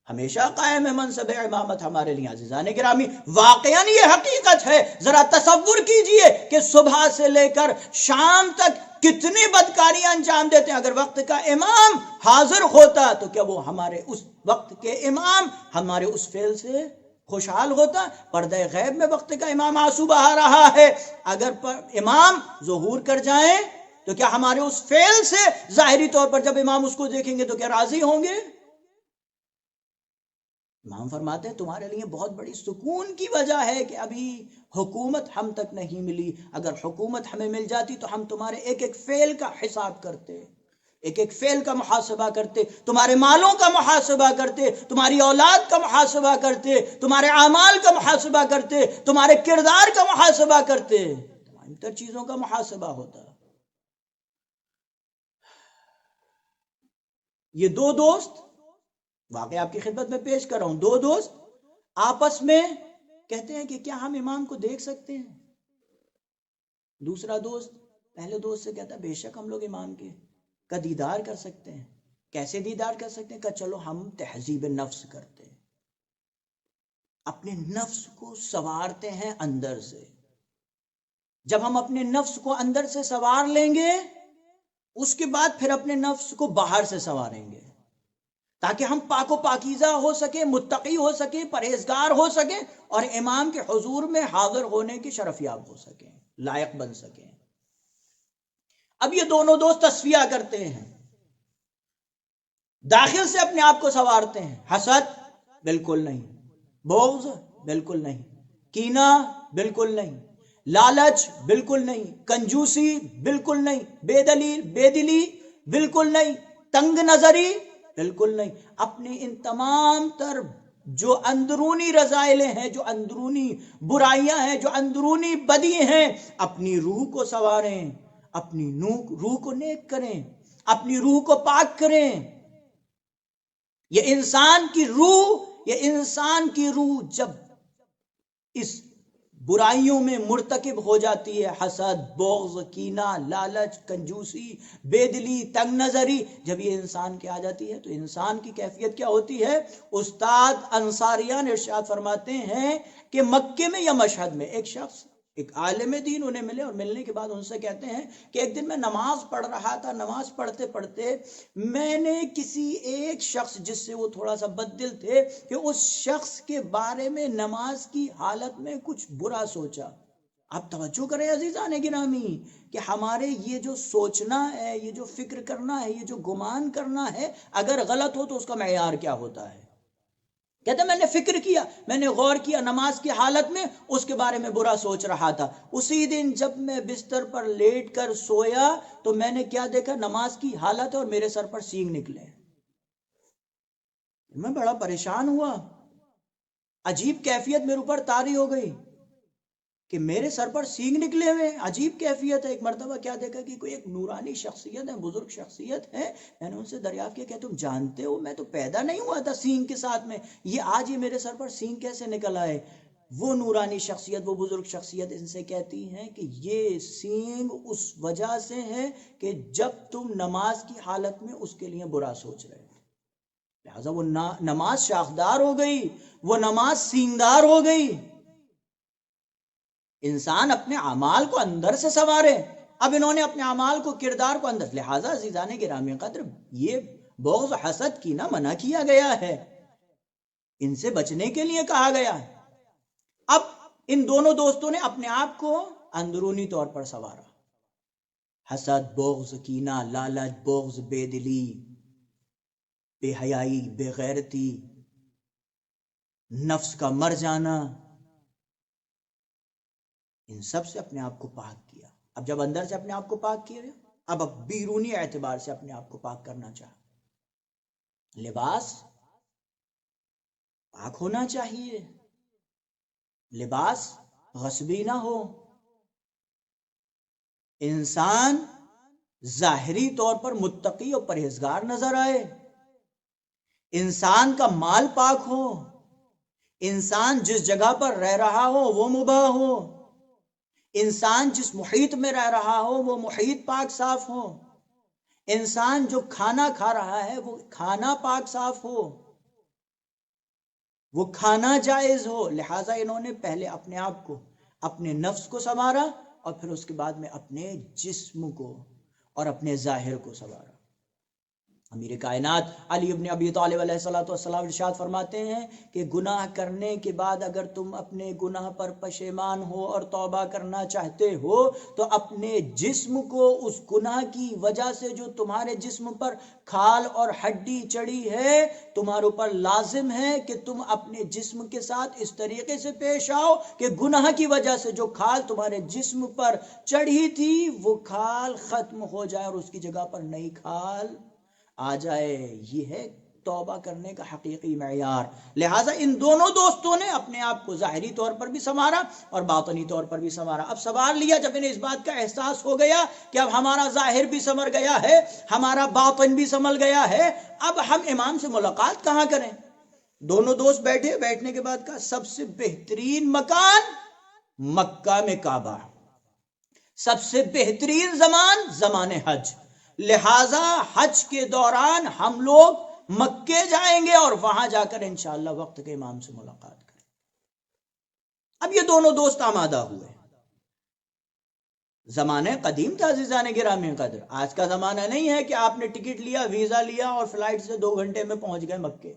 ہمیشہ قائم ہے منصب امامت ہمارے لیے. عزیزان گرامی واقعاً یہ حقیقت ہے. ذرا تصور کیجئے کہ صبح سے لے کر شام تک کتنی بدکاریاں انجام دیتے ہیں. اگر وقت کا امام حاضر ہوتا تو کیا وہ ہمارے اس وقت کے امام ہمارے اس فعل سے خوشحال ہوتا؟ پردہ غیب میں وقت کا امام آنسو بہا رہا ہے، اگر امام ظہور کر جائیں تو کیا ہمارے اس فعل سے ظاہری طور پر جب امام اس کو دیکھیں گے تو کیا راضی ہوں گے؟ امام فرماتے ہیں تمہارے لیے بہت بڑی سکون کی وجہ ہے کہ ابھی حکومت ہم تک نہیں ملی. اگر حکومت ہمیں مل جاتی تو ہم تمہارے ایک ایک فعل کا حساب کرتے، ایک ایک فعل کا محاسبہ کرتے، تمہارے مالوں کا محاسبہ کرتے، تمہاری اولاد کا محاسبہ کرتے، تمہارے اعمال کا محاسبہ کرتے، تمہارے کردار کا محاسبہ کرتے، تمام تر چیزوں کا محاسبہ ہوتا. یہ دو دوست، واقعہ آپ کی خدمت میں پیش کر رہا ہوں، دو دوست آپس میں کہتے ہیں کہ کیا ہم امام کو دیکھ سکتے ہیں؟ دوسرا دوست پہلے دوست سے کہتا ہے بے شک ہم لوگ امام کا دیدار کر سکتے ہیں. کیسے دیدار کر سکتے ہیں؟ کہ چلو ہم تہذیب نفس کرتے ہیں، اپنے نفس کو سنوارتے ہیں اندر سے. جب ہم اپنے نفس کو اندر سے سنوار لیں گے اس کے بعد پھر اپنے نفس کو باہر سے سنواریں گے تاکہ ہم پاک و پاکیزہ ہو سکیں، متقی ہو سکیں، پرہیزگار ہو سکیں اور امام کے حضور میں حاضر ہونے کی شرف یاب ہو سکیں، لائق بن سکیں. اب یہ دونوں دوست تصفیہ کرتے ہیں، داخل سے اپنے آپ کو سنوارتے ہیں. حسد بالکل نہیں، بغض بالکل نہیں، کینہ بالکل نہیں، لالچ بالکل نہیں، کنجوسی بالکل نہیں، بے دلیل بے دلی بالکل نہیں، تنگ نظری بالکل نہیں. اپنے ان تمام تر جو اندرونی رذائلیں ہیں، جو اندرونی برائیاں ہیں، جو اندرونی بدی ہیں، اپنی روح کو سنواریں، اپنی روح کو نیک کریں، اپنی روح کو پاک کریں. یہ انسان کی روح جب اس برائیوں میں مرتکب ہو جاتی ہے، حسد، بغض، کینہ، لالچ، کنجوسی، بے دلی، تنگ نظری، جب یہ انسان کے آ جاتی ہے تو انسان کی کیفیت کیا ہوتی ہے؟ استاد انصاریان ارشاد فرماتے ہیں کہ مکے میں یا مشہد میں ایک شخص، ایک عالم دین انہیں ملے اور ملنے کے بعد ان سے کہتے ہیں کہ ایک دن میں نماز پڑھ رہا تھا، نماز پڑھتے پڑھتے میں نے کسی ایک شخص جس سے وہ تھوڑا سا بددل تھے کہ اس شخص کے بارے میں نماز کی حالت میں کچھ برا سوچا. آپ توجہ کریں عزیزان گرامی کہ ہمارے یہ جو سوچنا ہے، یہ جو فکر کرنا ہے، یہ جو گمان کرنا ہے، اگر غلط ہو تو اس کا معیار کیا ہوتا ہے. کہتے میں نے فکر کیا، میں نے غور کیا نماز کی حالت میں، اس کے بارے میں برا سوچ رہا تھا۔ اسی دن جب میں بستر پر لیٹ کر سویا تو میں نے کیا دیکھا، نماز کی حالت اور میرے سر پر سینگ نکلے۔ میں بڑا پریشان ہوا، عجیب کیفیت میرے اوپر طاری ہو گئی کہ میرے سر پر سینگ نکلے ہوئے، عجیب کیفیت ہے۔ ایک مرتبہ کیا دیکھا کہ کوئی ایک نورانی شخصیت ہے، بزرگ شخصیت ہے، میں نے ان سے دریافت کیا کہ تم جانتے ہو میں تو پیدا نہیں ہوا تھا سینگ کے ساتھ میں، یہ آج ہی میرے سر پر سینگ کیسے نکل آئے؟ وہ نورانی شخصیت، وہ بزرگ شخصیت ان سے کہتی ہیں کہ یہ سینگ اس وجہ سے ہے کہ جب تم نماز کی حالت میں اس کے لیے برا سوچ رہے تھے، لہذا وہ نماز شاخدار ہو گئی، وہ نماز سینگدار ہو گئی۔ انسان اپنے اعمال کو اندر سے سنوارے، اب انہوں نے اپنے اعمال کو، کردار کو اندر، لہٰذا عزیزان گرامی قدر یہ بغض حسد کی نہ منع کیا گیا ہے، ان سے بچنے کے لیے کہا گیا ہے۔ اب ان دونوں دوستوں نے اپنے آپ کو اندرونی طور پر سنوارا، حسد، بغض، کینہ، لالچ، بغض، بے دلی، بے حیائی، بے غیرتی، نفس کا مر جانا، ان سب سے اپنے آپ کو پاک کیا۔ اب جب اندر سے اپنے آپ کو پاک کیا، اب بیرونی اعتبار سے اپنے آپ کو پاک کرنا چاہا۔ لباس پاک ہونا چاہیے، لباس غصبی نہ ہو، انسان ظاہری طور پر متقی اور پرہیزگار نظر آئے، انسان کا مال پاک ہو، انسان جس جگہ پر رہ رہا ہو وہ مباح ہو، انسان جس محیط میں رہ رہا ہو وہ محیط پاک صاف ہو، انسان جو کھانا کھا رہا ہے وہ کھانا پاک صاف ہو، وہ کھانا جائز ہو۔ لہٰذا انہوں نے پہلے اپنے آپ کو، اپنے نفس کو سنوارا، اور پھر اس کے بعد میں اپنے جسم کو اور اپنے ظاہر کو سنوارا۔ امیر کائنات علی ابن ابی طالب علیہ الصلوۃ والسلام ارشاد فرماتے ہیں کہ گناہ کرنے کے بعد اگر تم اپنے گناہ پر پشیمان ہو اور توبہ کرنا چاہتے ہو تو اپنے جسم کو اس گناہ کی وجہ سے جو تمہارے جسم پر کھال اور ہڈی چڑھی ہے، تمہارے اوپر لازم ہے کہ تم اپنے جسم کے ساتھ اس طریقے سے پیش آؤ کہ گناہ کی وجہ سے جو کھال تمہارے جسم پر چڑھی تھی وہ کھال ختم ہو جائے اور اس کی جگہ پر نئی کھال آ جائے۔ یہ ہے توبہ کرنے کا حقیقی معیار۔ لہٰذا ان دونوں دوستوں نے اپنے آپ کو ظاہری طور پر بھی سنوارا اور باطنی طور پر بھی سنوارا۔ اب سنوار لیا، جب انہیں اس بات کا احساس ہو گیا کہ اب ہمارا ظاہر بھی سنور گیا ہے، ہمارا باطن بھی سنور گیا ہے، اب ہم امام سے ملاقات کہاں کریں؟ دونوں دوست بیٹھے، بیٹھنے کے بعد کہا سب سے بہترین مکان مکہ میں کعبہ، سب سے بہترین زمان حج، لہٰذا حج کے دوران ہم لوگ مکے جائیں گے اور وہاں جا کر انشاءاللہ وقت کے امام سے ملاقات کریں۔ اب یہ دونوں دوست آمادہ ہوئے۔ زمانہ قدیم تھا عزیزان گرامی قدر، آج کا زمانہ نہیں ہے کہ آپ نے ٹکٹ لیا، ویزا لیا اور فلائٹ سے 2 گھنٹے میں پہنچ گئے مکے۔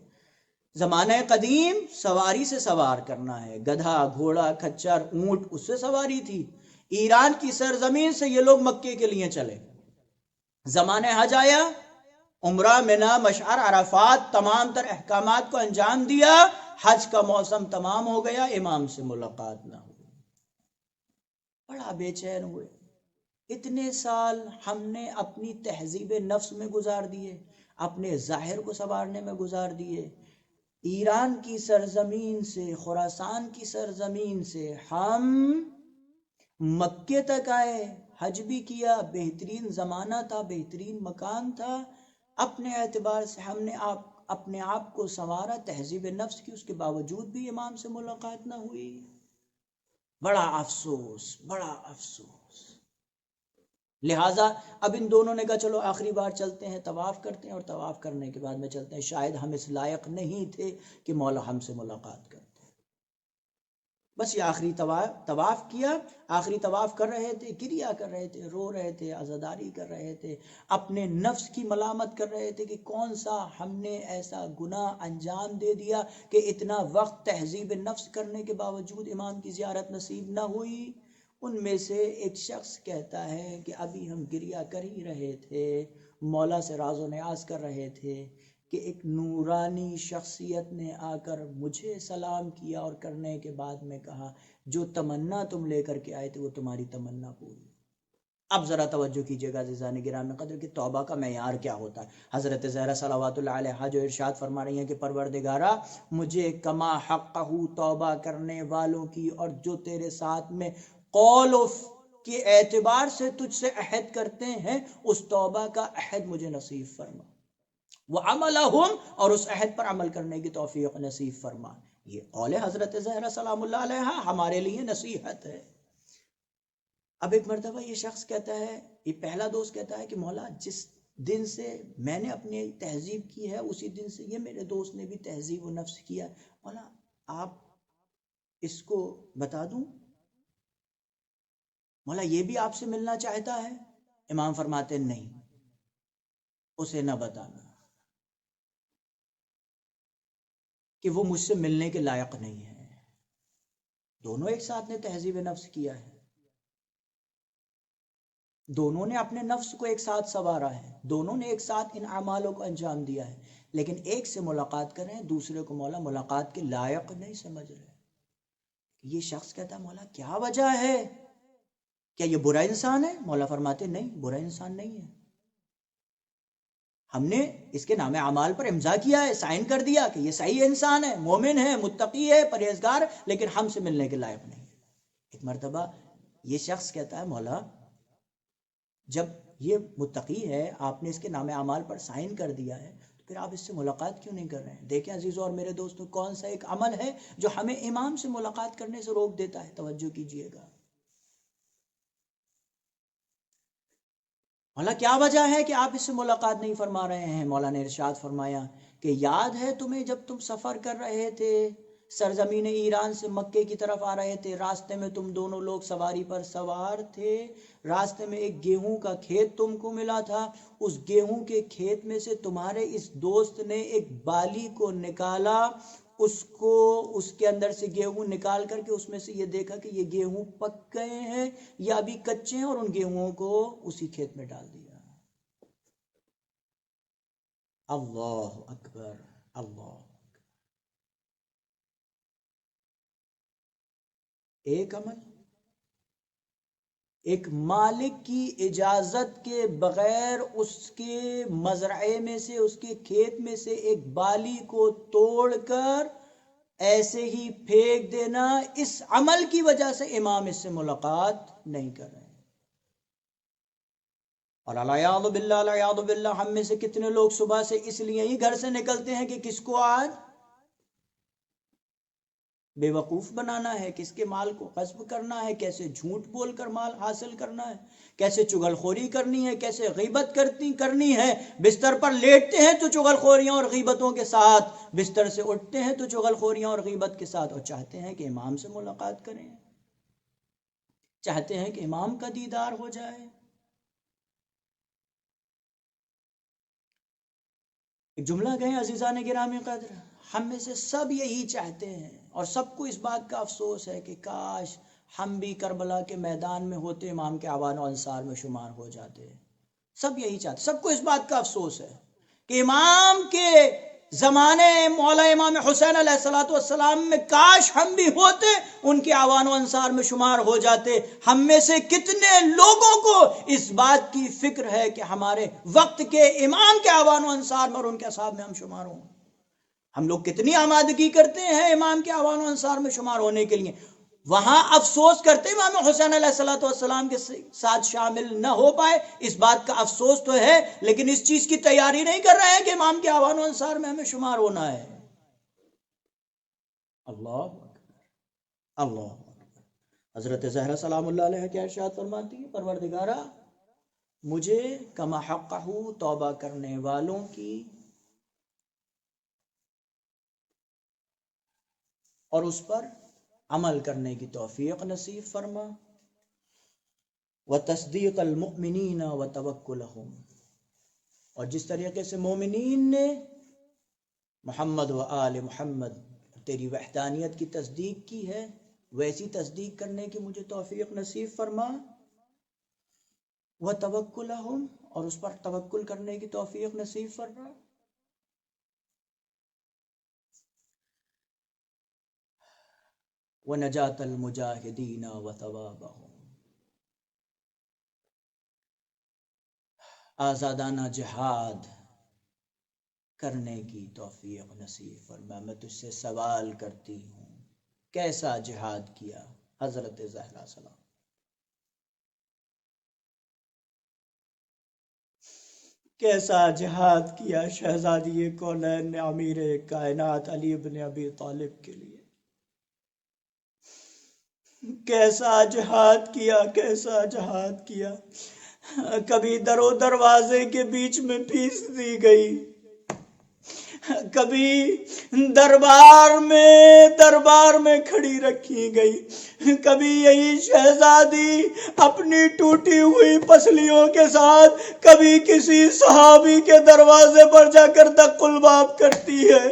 زمانہ قدیم سواری سے سوار کرنا ہے، گدھا، گھوڑا، کھچر، اونٹ، اس سے سواری تھی۔ ایران کی سرزمین سے یہ لوگ مکے کے لیے چلے۔ زمانہ حج آیا، عمرہ، منی، مشعر، عرفات، تمام تر احکامات کو انجام دیا، حج کا موسم تمام ہو گیا، امام سے ملاقات نہ ہوئی۔ بڑا بے چین ہوئے۔ اتنے سال ہم نے اپنی تہذیب نفس میں گزار دیے، اپنے ظاہر کو سنوارنے میں گزار دیے۔ ایران کی سرزمین سے، خراسان کی سرزمین سے ہم مکے تک آئے، حج بھی کیا، بہترین زمانہ تھا، بہترین مکان تھا، اپنے اعتبار سے ہم نے اپنے آپ کو سنوارا، تہذیب نفس کی، اس کے باوجود بھی امام سے ملاقات نہ ہوئی۔ بڑا افسوس، بڑا افسوس۔ لہٰذا اب ان دونوں نے کہا چلو آخری بار چلتے ہیں، طواف کرتے ہیں، اور طواف کرنے کے بعد میں چلتے ہیں، شاید ہم اس لائق نہیں تھے کہ مولا ہم سے ملاقات کرتے۔ بس یہ آخری طواف کیا، آخری طواف کر رہے تھے، گریہ کر رہے تھے، رو رہے تھے، عزاداری کر رہے تھے، اپنے نفس کی ملامت کر رہے تھے کہ کون سا ہم نے ایسا گناہ انجام دے دیا کہ اتنا وقت تہذیب نفس کرنے کے باوجود امام کی زیارت نصیب نہ ہوئی۔ ان میں سے ایک شخص کہتا ہے کہ ابھی ہم گریہ کر ہی رہے تھے، مولا سے راز و نیاز کر رہے تھے، کہ ایک نورانی شخصیت نے آ کر مجھے سلام کیا اور کرنے کے بعد میں کہا جو تمنا تم لے کر کے آئے تھے وہ تمہاری تمنا پوری۔ اب ذرا توجہ کیجیے گا عزیزان گرامی قدر کہ توبہ کا معیار کیا ہوتا ہے۔ حضرت زہرا صلوات اللہ علیہا جو ارشاد فرما رہی ہیں کہ پروردگارا مجھے کما حقہ توبہ کرنے والوں کی اور جو تیرے ساتھ میں قول کے اعتبار سے تجھ سے عہد کرتے ہیں اس توبہ کا عہد مجھے نصیب فرما، وعملہم اور اس عہد پر عمل کرنے کی توفیق نصیب فرما۔ یہ قول حضرت زہرا سلام اللہ علیہا ہمارے لیے نصیحت ہے۔ اب ایک مرتبہ یہ شخص کہتا ہے، یہ پہلا دوست کہتا ہے کہ مولا جس دن سے میں نے اپنی تہذیب کی ہے اسی دن سے یہ میرے دوست نے بھی تہذیب و نفس کیا، مولا آپ اس کو بتا دوں، مولا یہ بھی آپ سے ملنا چاہتا ہے۔ امام فرماتے نہیں، اسے نہ بتانا کہ وہ مجھ سے ملنے کے لائق نہیں ہے۔ دونوں ایک ساتھ نے تہذیب نفس کیا ہے، دونوں نے اپنے نفس کو ایک ساتھ سنوارا ہے، دونوں نے ایک ساتھ ان اعمالوں کو انجام دیا ہے، لیکن ایک سے ملاقات کریں دوسرے کو مولا ملاقات کے لائق نہیں سمجھ رہے۔ یہ شخص کہتا ہے مولا کیا وجہ ہے، کیا یہ برا انسان ہے؟ مولا فرماتے نہیں، برا انسان نہیں ہے، ہم نے اس کے نام اعمال پر امضا کیا ہے، سائن کر دیا کہ یہ صحیح انسان ہے، مومن ہے، متقی ہے، پرہیزگار، لیکن ہم سے ملنے کے لائق نہیں ہے۔ ایک مرتبہ یہ شخص کہتا ہے مولا جب یہ متقی ہے، آپ نے اس کے نام اعمال پر سائن کر دیا ہے، تو پھر آپ اس سے ملاقات کیوں نہیں کر رہے ہیں؟ دیکھیں عزیزوں اور میرے دوستوں، کون سا ایک عمل ہے جو ہمیں امام سے ملاقات کرنے سے روک دیتا ہے؟ توجہ کیجئے گا۔ مولا کیا وجہ ہے کہ آپ اس سے ملاقات نہیں فرما رہے ہیں؟ مولا نے ارشاد فرمایا کہ یاد ہے تمہیں جب تم سفر کر رہے تھے، سرزمین ایران سے مکے کی طرف آ رہے تھے، راستے میں تم دونوں لوگ سواری پر سوار تھے، راستے میں ایک گیہوں کا کھیت تم کو ملا تھا، اس گیہوں کے کھیت میں سے تمہارے اس دوست نے ایک بالی کو نکالا، اس کے اندر سے گیہوں نکال کر کے اس میں سے یہ دیکھا کہ یہ گیہوں پک گئے ہیں یا ابھی کچے ہیں، اور ان گیہوں کو اسی کھیت میں ڈال دیا۔ اللہ اکبر، اللہ۔ ایک عمل، ایک مالک کی اجازت کے بغیر اس کے مزرعے میں سے، اس کے کھیت میں سے ایک بالی کو توڑ کر ایسے ہی پھینک دینا، اس عمل کی وجہ سے امام اس سے ملاقات نہیں کر رہے ہیں۔ اور العیاذ باللہ، العیاذ باللہ، ہم میں سے کتنے لوگ صبح سے اس لیے ہی گھر سے نکلتے ہیں کہ کس کو آج بے وقوف بنانا ہے، کس کے مال کو غصب کرنا ہے، کیسے جھوٹ بول کر مال حاصل کرنا ہے، کیسے چغل خوری کرنی ہے، کیسے غیبت کرنی ہے۔ بستر پر لیٹتے ہیں تو چغل خوریاں اور غیبتوں کے ساتھ، بستر سے اٹھتے ہیں تو چغل خوریاں اور غیبت کے ساتھ، اور چاہتے ہیں کہ امام سے ملاقات کریں، چاہتے ہیں کہ امام کا دیدار ہو جائے۔ ایک جملہ کہیں عزیزان گرامی قدر، ہم میں سے سب یہی چاہتے ہیں اور سب کو اس بات کا افسوس ہے کہ کاش ہم بھی کربلا کے میدان میں ہوتے، امام کے اعوان و انصار میں شمار ہو جاتے۔ سب یہی چاہتے، سب کو اس بات کا افسوس ہے کہ امام کے زمانے مولا امام حسین علیہ السلام میں کاش ہم بھی ہوتے، ان کے اعوان و انصار میں شمار ہو جاتے۔ ہم میں سے کتنے لوگوں کو اس بات کی فکر ہے کہ ہمارے وقت کے امام کے اعوان و انصار میں اور ان کے اصحاب میں ہم شمار ہوں۔ ہم لوگ کتنی آمادگی کرتے ہیں امام کے اعوان و انصار میں شمار ہونے کے لیے، وہاں افسوس کرتے امام حسین علیہ السلام کے ساتھ شامل نہ ہو پائے، اس بات کا افسوس تو ہے، لیکن اس چیز کی تیاری نہیں کر رہے ہیں کہ امام کے اعوان و انصار میں ہمیں شمار ہونا ہے۔ اللہ اکبر، اللہ اکبر۔ حضرت زہرا سلام اللہ علیہ کیا ارشاد فرماتی ہے؟ پروردگارا مجھے کما حقہ توبہ کرنے والوں کی اور اس پر عمل کرنے کی توفیق نصیب فرما، وتصدیق المؤمنین وتوکلہم، اور جس طریقے سے مومنین نے محمد و آل محمد تیری وحدانیت کی تصدیق کی ہے، ویسی تصدیق کرنے کی مجھے توفیق نصیب فرما، وتوکلہم، اور اس پر توکل کرنے کی توفیق نصیب فرما۔ ونجات المجاہدین وثوابہم۔ آزادانہ جہاد کرنے کی توفیق نصیب فرما۔ میں تجھ سے سوال کرتی ہوں، کیسا جہاد کیا حضرت زہرا سلام؟ کیسا جہاد کیا شہزادی کونین نے امیر کائنات علی بن ابی طالب کے لیے؟ کیسا جہاد کیا، کیسا جہاد کیا؟ کبھی در و دروازے کے بیچ میں پیس دی گئی، کبھی دربار میں کھڑی رکھی گئی، کبھی یہی شہزادی اپنی ٹوٹی ہوئی پسلیوں کے ساتھ کبھی کسی صحابی کے دروازے پر جا کر دق الباب کرتی ہے،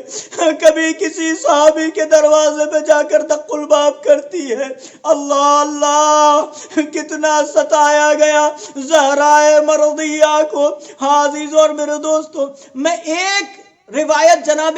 کبھی کسی صحابی کے دروازے پہ جا کر دق الباب کرتی ہے۔ اللہ اللہ، کتنا ستایا گیا زہرائے مرضیہ کو۔ ہاں عزیزو اور میرے دوستو، میں ایک روایت جناب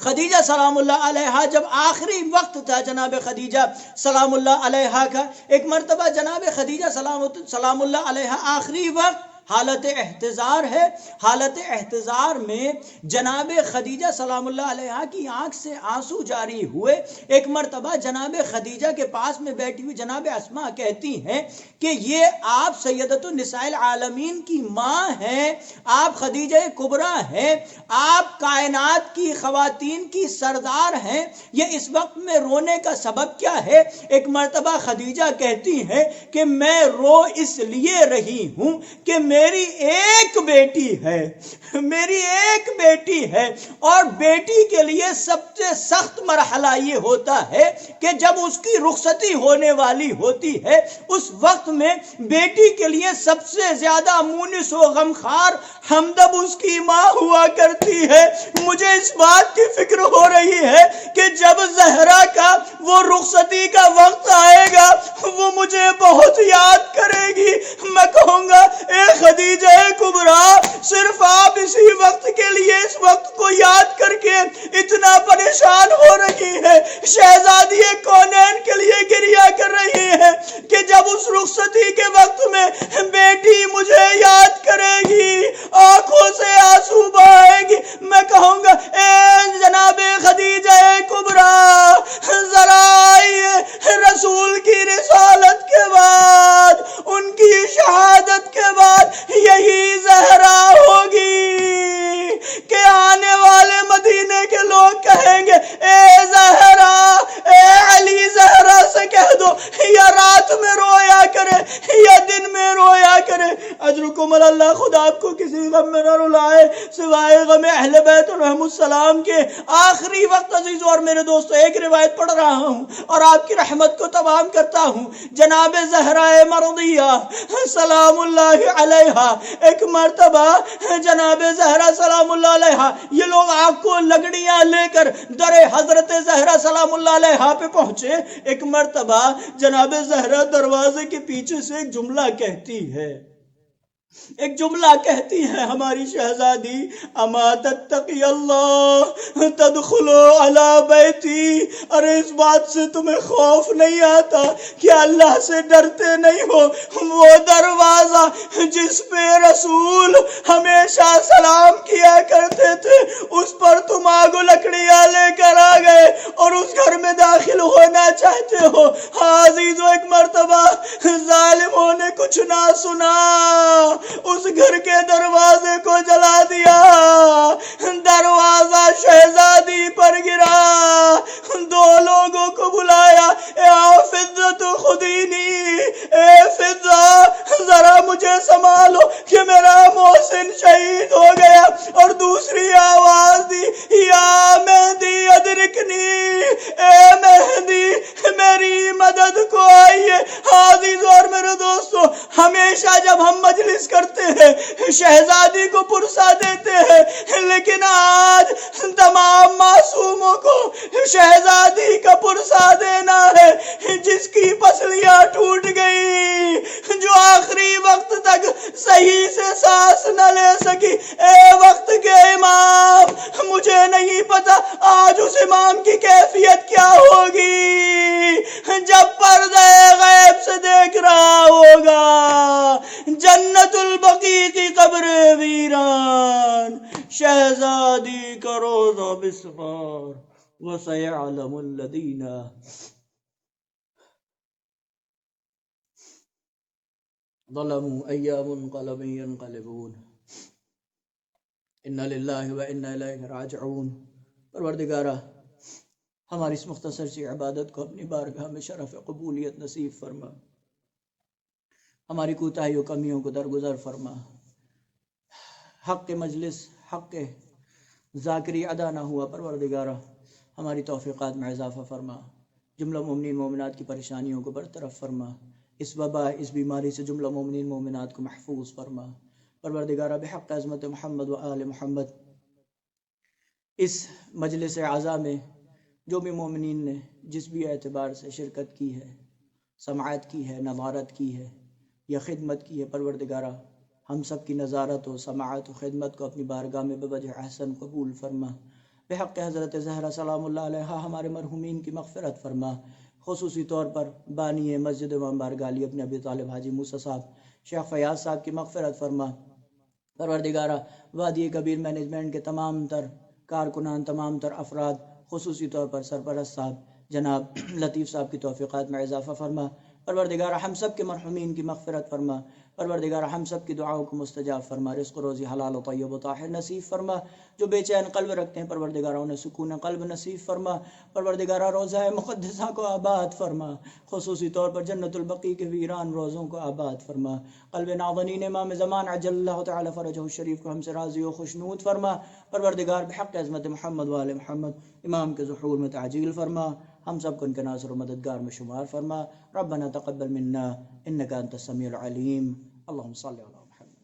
خدیجہ سلام اللہ علیہا، جب آخری وقت تھا جناب خدیجہ سلام اللہ علیہا کا، ایک مرتبہ جناب خدیجہ سلام اللہ علیہا آخری وقت حالت احتضار ہے، حالت احتضار میں جناب خدیجہ سلام اللہ علیہا کی آنکھ سے آنسو جاری ہوئے۔ ایک مرتبہ جناب خدیجہ کے پاس میں بیٹھی ہوئی جناب اسماء کہتی ہیں کہ یہ آپ سیدۃ النساء العالمین کی ماں ہیں، آپ خدیجہ کبریٰ ہیں، آپ کائنات کی خواتین کی سردار ہیں، یہ اس وقت میں رونے کا سبب کیا ہے؟ ایک مرتبہ خدیجہ کہتی ہیں کہ میں رو اس لیے رہی ہوں کہ میری ایک بیٹی ہے، میری ایک بیٹی ہے، اور بیٹی کے لیے سب سے سخت مرحلہ یہ ہوتا ہے کہ جب اس کی رخصتی ہونے والی ہوتی ہے، اس وقت میں بیٹی کے لیے سب سے زیادہ مونس و غمخوار ہمدم اس کی ماں ہوا کرتی ہے۔ مجھے اس بات کی فکر ہو رہی ہے کہ جب زہرا کا وہ رخصتی کا وقت آئے گا وہ مجھے بہت یاد کرے گی۔ میں کہوں گا اے خدیجہ کبریٰ، صرف آپ اسی وقت کے لیے اس وقت کو یاد کر کے اتنا پریشان ہو رہی ہے، شہزادی کونین کے لیے گریہ کر رہی ہے کہ جب اس رخصتی کے وقت میں بیٹی مجھے یاد کرے گی، آنکھوں سے آنسو بہائے گی۔ میں کہوں گا اے جناب خدیجہ کبریٰ، ذرا رسول کی رسالت کے بعد، ان کی شہادت کے بعد یہی زہرا ہوگی کہ آنے والے مدینے کے لوگ کہیں گے اے زہرا، اے علی زہرا سے کہہ دو یا رات میں رویا کرے یا دن میں رویا کرے۔ اجرکم اللہ، خدا آپ کو کسی غم میں نہ رلائے سوائے غم اہل بیت رحم السلام کے۔ آخری وقت عزیزو اور میرے دوستو، ایک روایت پڑھ رہا ہوں اور آپ کی رحمت کو تمام کرتا ہوں۔ جناب زہرا مرضیہ سلام اللہ علیہا، ایک مرتبہ جناب زہرا سلام اللہ علیہا، یہ لوگ آگ کو لکڑیاں لے کر در حضرت زہرا سلام اللہ علیہا پہ پہنچے۔ ایک مرتبہ جناب زہرا دروازے کے پیچھے سے ایک جملہ کہتی ہے، ایک جملہ کہتی ہے ہماری شہزادی، اما تتقی اللہ تدخلو علی بیتی، ارے اس بات سے تمہیں خوف نہیں آتا کہ اللہ سے ڈرتے نہیں ہو؟ وہ دروازہ جس پہ رسول ہمیشہ سلام کیا کرتے تھے، اس پر تم آگ و لکڑیاں لے کر آ گئے اور اس گھر میں داخل ہونا چاہتے ہو۔ ہاں عزیزو، ایک مرتبہ ظالموں نے کچھ نہ سنا، اس گھر کے دروازے کو جلا دیا، دروازہ شہزادی پر گرا، دو لوگوں کو بلایا، اے فضت خدینی، اے فضہ ذرا مجھے سنبھالو کہ میرا محسن شہید ہو گیا، اور دوسری آواز دی، یا مہدی ادرکنی، اے مہدی میری مدد کو آئیے۔ عزیزو اور میرے دوستو، ہمیشہ جب ہم مجلس کرتے ہیں شہزادی کو پرسا دیتے ہیں، لیکن آج تمام معصوموں کو شہزادی کا پرسا دینا ہے، جس کی پسلیاں ٹوٹ گئی، جو آخری وقت تک صحیح سے سانس نہ لے سکی۔ اے وقت کے امام، مجھے نہیں پتا آج اس امام کی کیفیت کیا ہوگی جب پردہ غیب سے دیکھ رہا ہوگا جنت البقیع کی قبر ویران، شہزادی کا روضہ بسفار، وَسَيَعْلَمُ الَّذِينَ ظلموا أَيَّ مُنقَلَبٍ يَنقَلِبُونَ اِنَّ لِلَّهِ وَإِنَّا إِلَيْهِ رَاجِعُونَ۔ پروردگارہ ہماری اس مختصر سی عبادت کو اپنی بارگاہ میں شرف قبولیت نصیب فرما، ہماری کوتاہی و کمیوں کو درگزر فرما، حق کے مجلس حق کے ذاکری ادا نہ ہوا پروردگارہ ہماری توفیقات میں اضافہ فرما، جملہ مومنین مومنات کی پریشانیوں کو برطرف فرما، اس وبا اس بیماری سے جملہ مومنین مومنات کو محفوظ فرما پروردگارہ بحق عظمت محمد و آل محمد۔ اس مجلس عزا میں جو بھی مومنین نے جس بھی اعتبار سے شرکت کی ہے، سماعت کی ہے، نظارت کی ہے یا خدمت کی ہے، پروردگارہ ہم سب کی نظارت و سماعت و خدمت کو اپنی بارگاہ میں بوجہ احسن قبول فرما، بحق حضرت زہرا سلام اللہ علیہا ہمارے مرحومین کی مغفرت فرما، خصوصی طور پر بانی مسجد امام بارگاہ علی ابن ابی طالب حاجی موسیٰ صاحب شیخ فیاض صاحب کی مغفرت فرما پروردگارہ، وادی کبیر مینجمنٹ کے تمام تر کارکنان، تمام تر افراد، خصوصی طور پر سرپرست صاحب جناب لطیف صاحب کی توفیقات میں اضافہ فرما پروردگارہ، ہم سب کے مرحومین کی مغفرت فرما پروردگارہ، ہم سب کی دعاؤں کو مستجاب فرما، رزق و روزی حلال و طیب و طاہر نصیب فرما، جو بے چین قلب رکھتے ہیں پروردگارہ انہیں سکون قلب نصیب فرما پروردگارہ، روضہ مقدسہ کو آباد فرما، خصوصی طور پر جنت البقیع کے ویران روزوں کو آباد فرما، قلب ناظرین امام زمان عجل اللہ تعالی فرجہ الشریف کو ہم سے راضی و خوشنود فرما پروردگار، بحق عظمت محمد و آل محمد امام کے ظہور میں تعجیل فرما، ہم سب کو ان کے ناصر و مددگار میں شمار فرما، ربنا تقبل منا انک انت السمیع العلیم، اللہم صلی علی محمد۔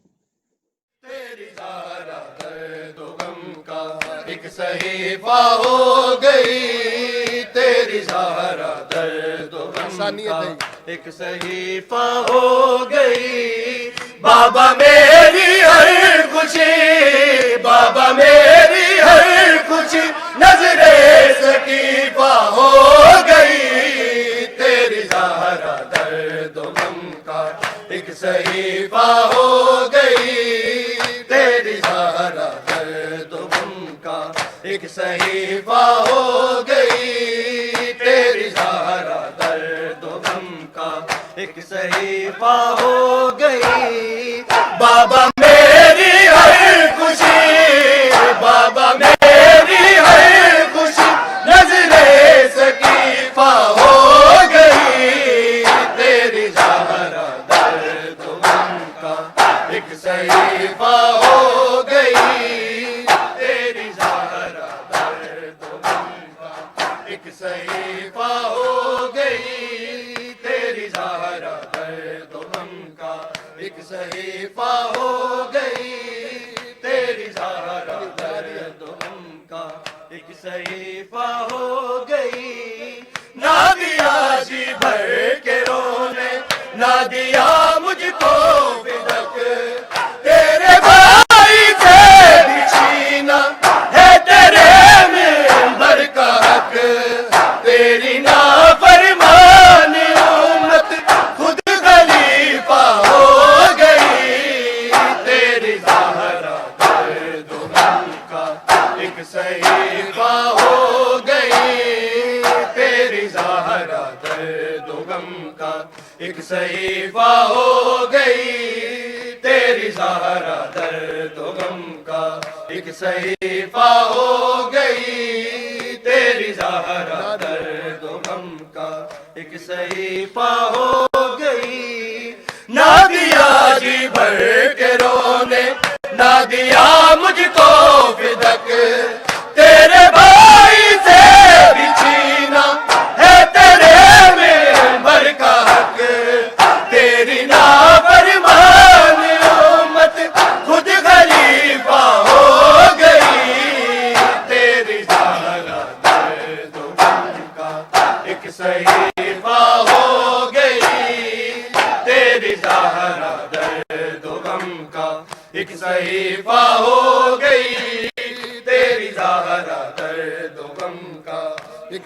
تیری زہرا درد و غم کا ایک صحیفہ ہو گئی، تیری زہرا درد و غم کا ایک صحیفہ ہو گئی، بابا میری ہر خوشی، بابا میری ہر خوشی نظر سکیفہ ہو گئی، تیری زہرا درد و غم کا ایک صحیفہ ہو گئی، تیری زہرا درد و غم کا ایک صحیفہ ہو گئی، تیری زہرا درد و غم کا ایک صحیفہ ہو گئی، بابا میری ہر خوشی، بابا میری ہر خوشی نظر سکیفہ ہو گئی، تیری زہرا درد و غم کا ایک صحیفہ ہو گئی، تیری زہرا درد و غم کا ایک صحیفہ ہو گئی، تیری زہرا درد و غم کا ایک صحیفہ ہو گئی، تیری زہرا درد و غم کا ایک صحیفہ ہو گئی، نہ دیا جی بھر کے رونے، نہ دیا مجھ کو بدک، تیرے بھائی سے بھی چھینا ہے تیرے منبر کا حق، تیری نافرمان امت خود خلیفہ ہو گئی، تیری زہرا درد و غم کا ایک صحیفہ ہو گئی، تیری زہرا درد و غم کا ایک صحیفہ ہو گئی، تیری زہرا درد و غم کا ایک صحیفہ ہو گئی، تیری زہرا درد و غم کا ایک صحیفہ ہو گئی، نہ دیا جی بھر کے رونے، نہ دیا مجھ کو فدک، تیرے بھائی سے بھی چھینا ہے تیرے منبر کا حق، تیری نافرمان امت خود خلیفہ ہو گئی، تیری زہرا درد و غم کا ایک صحیفہ ہو گئی، تیری زہرا درد و غم کا ایک صحیفہ ہو گئی، تیری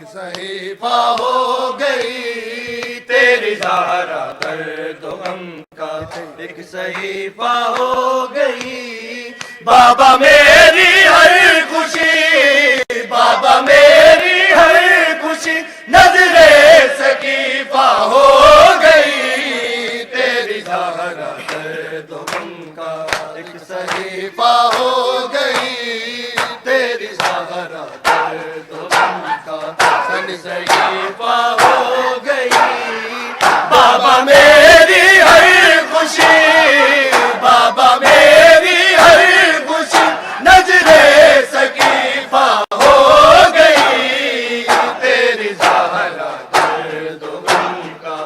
ایک صحیفہ ہو گئی تیری زہرا درد و غم کا، ایک صحیفہ ہو گئی بابا میری ہر خوشی، بابا میری ہر خوشی نظر سکیفہ ہو گئی تیری زہرا درد و غم کا، ایک صحیفہ ہو گئی تیری زہرا درد و غم کا، صحیفہ ہو گئی بابا میری ہر خوشی، بابا میری ہر خوشی نظر سکیفہ ہو گئی تیری زہرا درد و غم کا،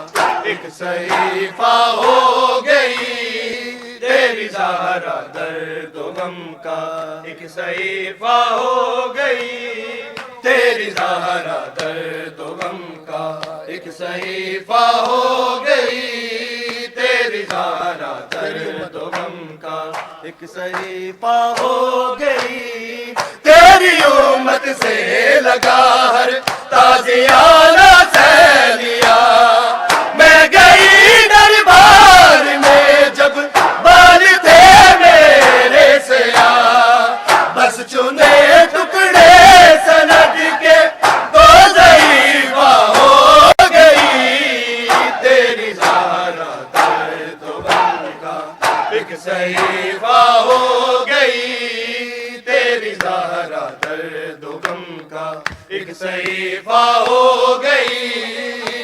ایک صحیفہ ہو گئی تیری زہرا درد و غم کا، ایک صحیفہ ہو گئی تیری زہرا درد و غم کا، ایک صحیفہ ہو گئی تیری زہرا درد و غم کا، ایک صحیفہ ہو گئی تیری امت سے لگا ہر تازیانہ سیلیا، میں گئی دربار میں جب بال تھے میرے سیاہ، بس چنے ٹکڑے سند کے تو ضعیفہ ہو گئی تیری زہرا درد و غم کا، ایک صحیفہ ہو گئی تیری زہرا درد و غم کا، ایک صحیفہ ہو گئی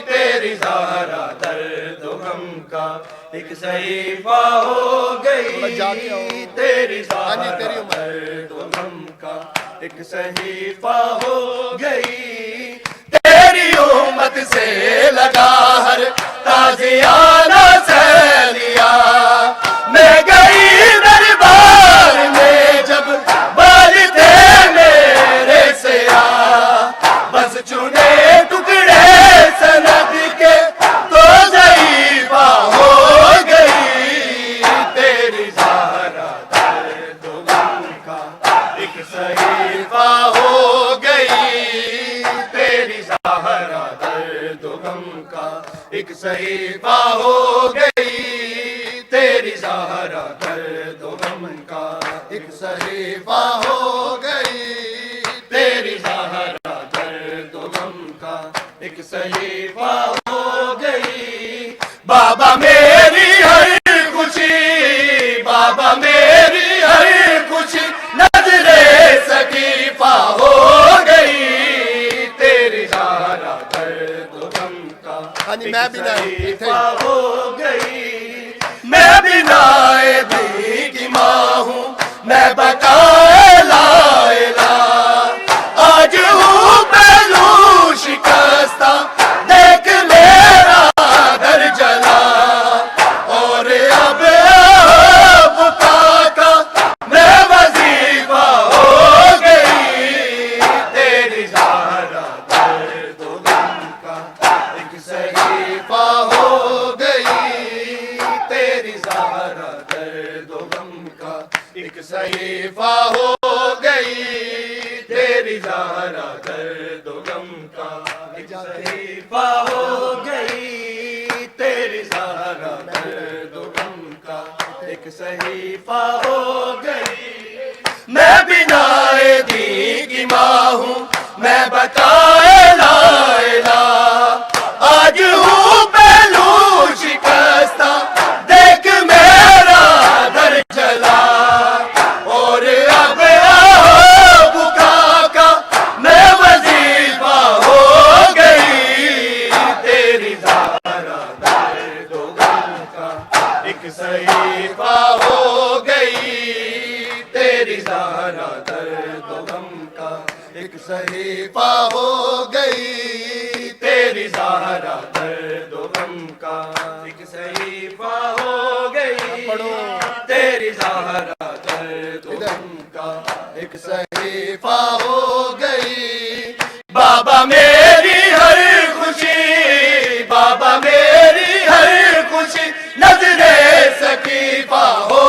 تیری زہرا درد و غم کا، ایک صحیفہ ہو گئی تیری زہرا درد و غم کا، ایک صحیفہ ہو گئی تیری امت سے لگا ہر تازیانہ سیلیا، میں گئی دربار میں جب بال تھے میرے سیاہ، بس چنے ٹکڑے سند کے تو ضعیفہ ہو گئی تیری زہرا درد و غم کا، ایک صحیفہ ہو گئی تیری زہرا درد و غم کا، ایک صحیفہ ہو گئی تیری زہرا درد و غم کا، ایک صحیفہ ہو گئی تیری زہرا درد و غم کا، ایک صحیفہ ہو گئی بابا میری ہر خوشی، بابا میری ہر خوشی نظر سکیفہ ہو گئی تیری زہرا درد و غم کا، ایک صحیفہ ہو گئی، میں بنا دی کی ماں ہوں، میں بقائے لا الہ، آج ہوں پہلو شکستہ دیکھ میرا در جلا، اور اب بکا کا میں وظیفہ ہو گئی تیری زہرا درد و غم کا، ایک صحیفہ ہو گئی تیری زہرا درد و غم کا، ایک صحیفہ ہو گئی تیری زہرا درد و غم کا، ایک صحیفہ ہو گئی تیری زہرا درد و غم کا، ایک صحیفہ ہو گئی، میں بنا دی کی ماں ہوں، میں بتائے لا الہ، آج ہوں پہلو شکستہ دیکھ میرا در جلا، اور اب بکا کا میں وظیفہ ہو گئی تیری زہرا درد و غم کا، ایک صحیفہ ہو گئی تیری زہرا درد و غم کا، ایک صحیفہ ہو گئی تیری زہرا درد و غم کا، ایک صحیفہ ہو گئی تیری زہرا درد و غم کا، ایک صحیفہ ہو گئی بابا میری ہر خوشی، بابا میری ہر خوشی نظر سکیفہ ہو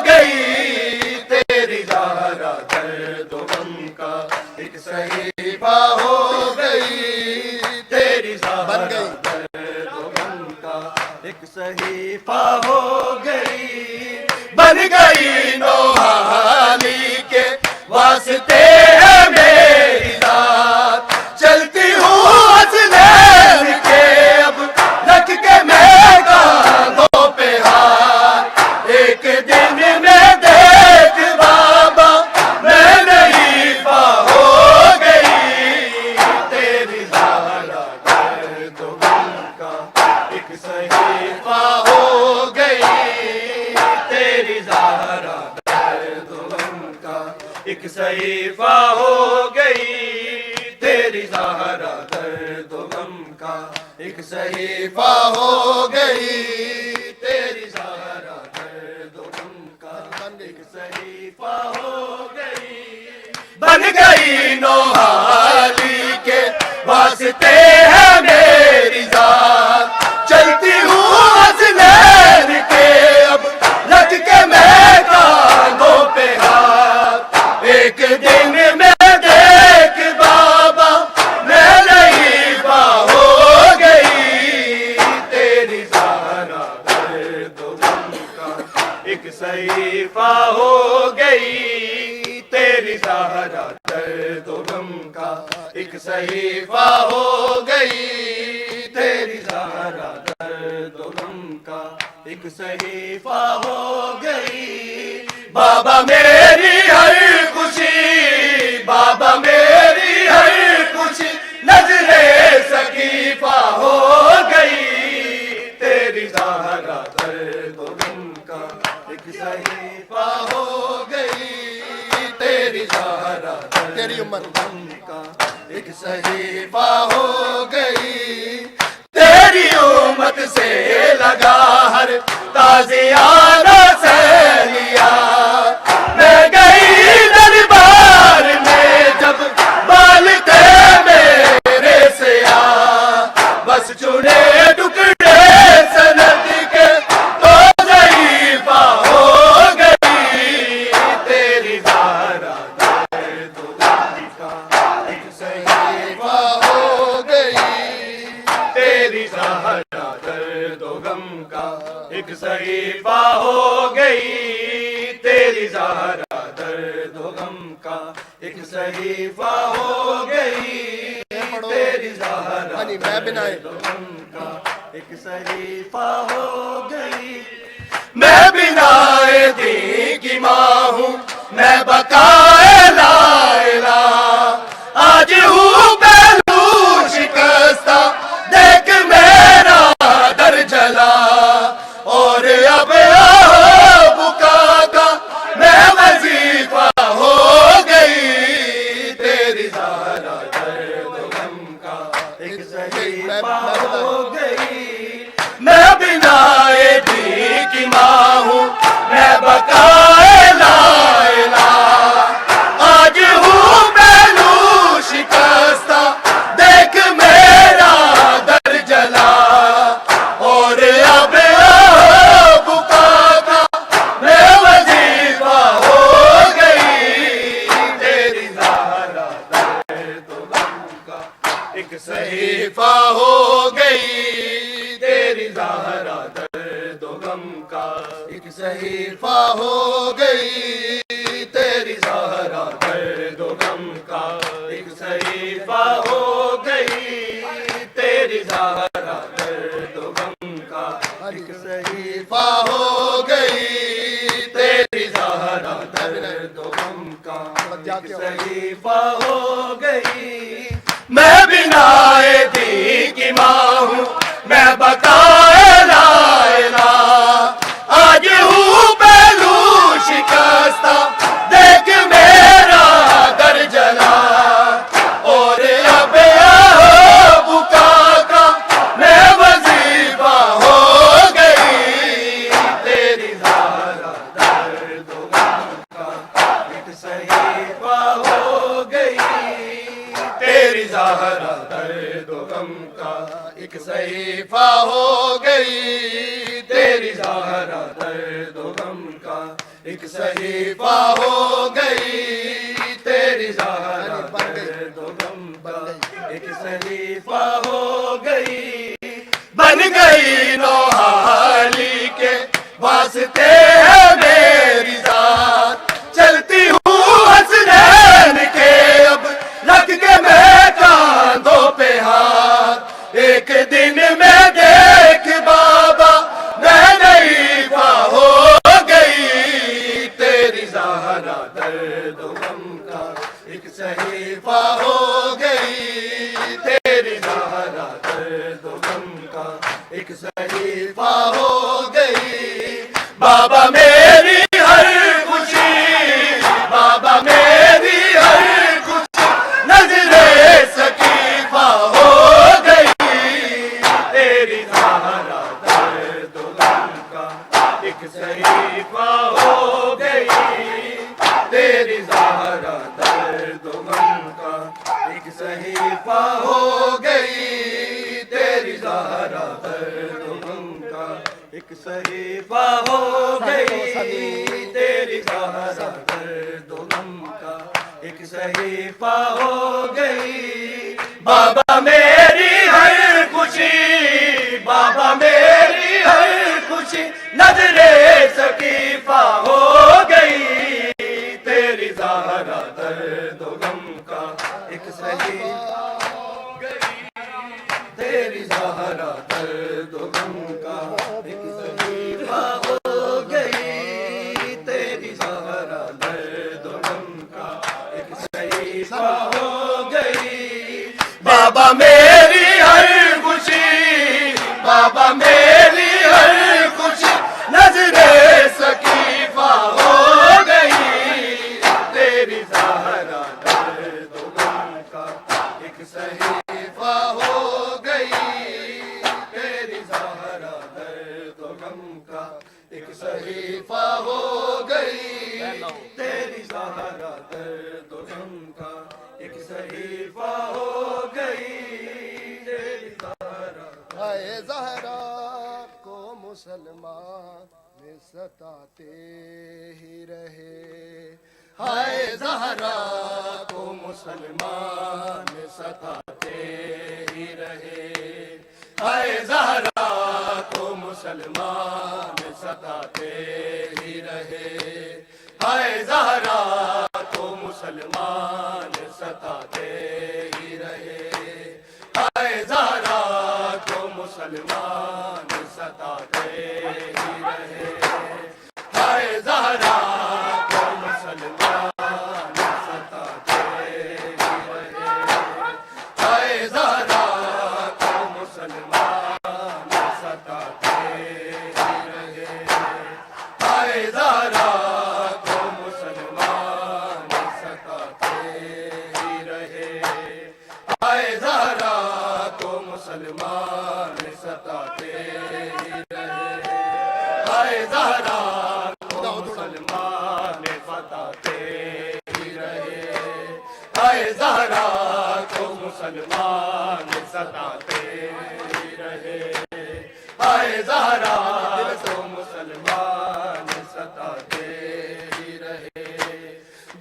گئی تیری زہرا درد و غم کا، ایک صحیفہ ہو گئی واسطے ہے میری ذات چلتی ہوں حسنین کے اب رکھ کے میں کاندھوں پہ ہاتھ ایک دن میں دیکھ بابا میں نہیں پا ہو گئی تیری زہرا درد و غم کا ایک صحیفہ ہو گئی تیری زہرا درد و غم کا ایک صحیفہ ہو گئی تیری زہرا درد و غم کا ایک صحیفہ ہو گئی تیری زہرا درد و غم کا ایک صحیفہ ہو گئی بن گئی نوحالی کے واسطے ہے میری ذات چلتی ہوں حسنین کے اب رکھ کے میں کاندھوں پہ ہاتھ ایک دن میں دیکھ بابا میں نہیں پا ہو گئی تیری زہرا درد و غم کا ایک صحیفہ ہو گئی تیری زہرا درد و غم کا ایک صحیفہ ہو گئی تیری زہرا درد و غم کا ایک صحیفہ ہو گئی بابا میری ہر خوشی بابا میری ہر خوشی نظر سقیفہ ہو گئی تیری زہرا درد و غم کا ایک صحیفہ ہو گئی تیری زہرا تیری عمر غم کا ایک صحیفہ ہو گئی تیری امت سے لگا ہر تازیانہ سیلیا میں گئی دربار میں جب بال تھے میرے سیاہ بس چنے ٹکڑے سند کے تو ضعیفہ ہو گئی تیری زہرا درد و غم کا ایک صحیفہ ہو گئی تیری زہرا درد و غم کا ایک صحیفہ ہو گئی تیری زہرا درد و غم کا ایک صحیفہ ہو گئی تیری زہرا درد و غم کا ایک صحیفہ ہو گئی میں بنائے دین کی ماں ہوں میں بقائے لا الہ آج ہوں پہلو شکستہ دیکھ میرا در جلا اور اب بکا کا میں وظیفہ ہو گئی تیری زہرا درد و غم کا ایک صحیفہ ہو گئی میں بنائے دین کی ماں ہوں میں بقائے لا الہ آج ہوں پہلو شکستہ دیکھ میرا در جلا اور اب بکا کا میں وظیفہ ہو گئی تیری زہرا درد و غم کا ایک صحیفہ ہو گئی تیری زہرا درد و غم کا ایک صحیفہ ہو گئی تیری زہرا درد و غم کا ایک صحیفہ ہو گئی تیری زہرا درد و غم کا ایک صحیفہ ہو گئی تیری زہرا درد و غم کا ایک صحیفہ ہو گئی میں بنائے دین کی ماں ہوں میں بقائے لا الہ آج ہوں پہلو شکستہ دیکھ میرا در جلا اور اب بکا کا میں وظیفہ ہو گئی تیری زہرا درد و غم کا ایک صحیفہ ہو گئی تیری زہرا درد و غم کا ایک صحیفہ ہو گئی تیری زہرا درد و غم کا ایک صحیفہ ہو گئی تیری زہرا درد و غم کا ایک صحیفہ ہو گئی بن گئی نوحالی کے واسطے ہے میری ذات چلتی ہوں حسنین ہو گئی تیری زہرا درد و غم کا ایک صحیفہ ہو گئی تیری زہرا درد و غم کا ایک صحیفہ ہو گئی تیری زہرا درد و غم کا ایک صحیفہ ہو گئی بابا میری ہر خوشی بابا میری ہر خوشی نظر سقیفہ ہو گئی تیری زہرا درد و غم کا ایک صحیفہ ہو گئی تیری زہرا درد و غم کا ایک صحیفہ ہو گئی تیری زہرا درد و غم کا ایک صحیفہ ہو گئی بابا میری ہر خوشی بابا میری ہر خوشی نظر سقیفہ ہو گئی تیری زہرا درد و غم کا ایک صحیفہ ہو گئی تیری زہرا درد و غم کا ایک صحیفہ ہو گئی تیری زہرا درد و غم کا ایک صحیفہ ہو گئی تیری زہرا ہائے زہرا کو مسلمان ستاتے ہی رہے ہائے زہرا کو مسلمان ستاتے ہی رہے ہائے زہرا کو مسلمان ستاتے ہی رہے ہائے زہرا کو مسلمان ستاتے ہی رہے ہائے زہرا کو مسلمان ستاتے ہی رہے ہائے زہرا کو مسلمان ستاتے ہی رہے ہائے زہرا کو مسلمان ستاتے ہی رہے ہائے زہرا کو مسلمان ستاتے ہی رہے ہائے زہرا کو مسلمان ستاتے ہی رہے ہائے زہرا کو مسلمان ستاتے ہی رہے ہائے زہرا کو مسلمان ستاتے ہی رہے ہائے زہرا کو مسلمان ستاتے ہی رہے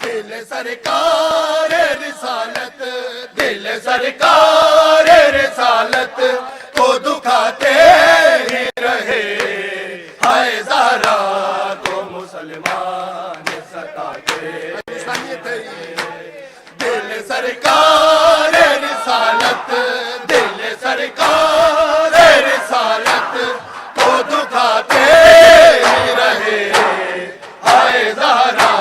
دل سرکار رسالت دل سرکار رسالت کو دکھاتے ہی رہے ہائے زہرا کو مسلمان ستاتے دل سرکار رسالت دل سرکار رسالت کو دکھاتے ہی رہے ہائے زہرا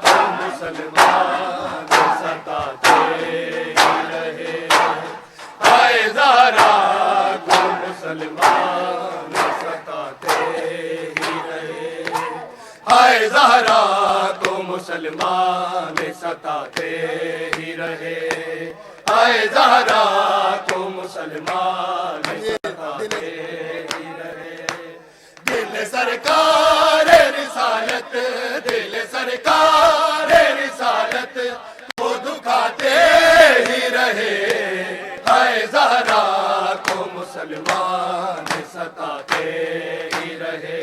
کو مسلمان ستاتے ہی رہے ہائے زہرا کو مسلمان ستاتے ہی رہے ہائے زہرا کو مسلمان ستاتے ہی رہے ہائے زہرا کو مسلمان ستاتے ہی رہے دل سرکار رسالت دل سرکار رسالت کو دکھاتے ہی رہے ہائے زہرا کو مسلمان ستاتے ہی رہے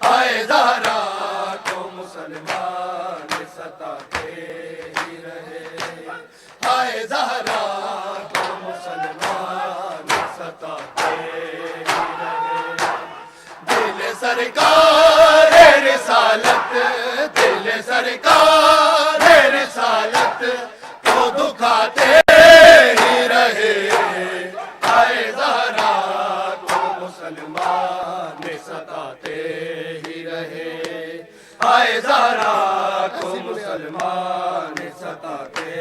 ہائے زہرا کو مسلمان ستاتے ہی رہے ہائے زہرا کو مسلمان ستاتے ہی رہے دل سرکار رسالت دل سرکار رسالت کو دکھاتے ہی رہے ہائے زہرا کو مسلمان ستاتے ہی رہے ہائے زہرا کو مسلمان ستاتے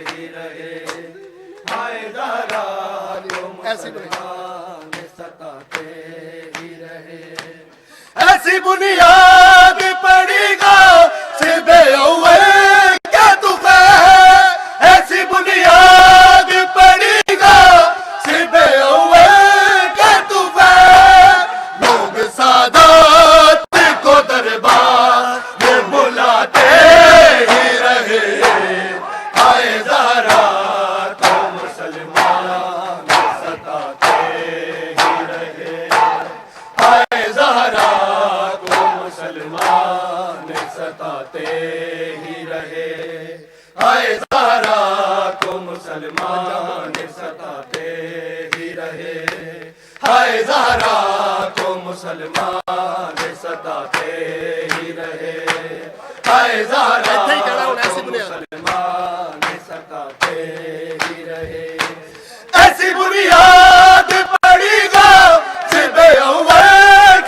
ہی رہے ہائے زہرا کو مسلمان ستاتے ہی رہے ایسی بنیاد پڑی گا صرف اول کیا تفہ ایسی بنیاد پڑی گا صرف اول کیا تفہ لوگ سادات کو دربار مسلمان ستاتے ہی رہے ہائے زہرا کو مسلمان ستاتے ہی رہے ہائے زہرا کو مسلمان ستاتے ہی رہے ہائے زہرا کو مسلمان ستاتے ہی رہے ایسی بنیاد پڑی گا صرف اول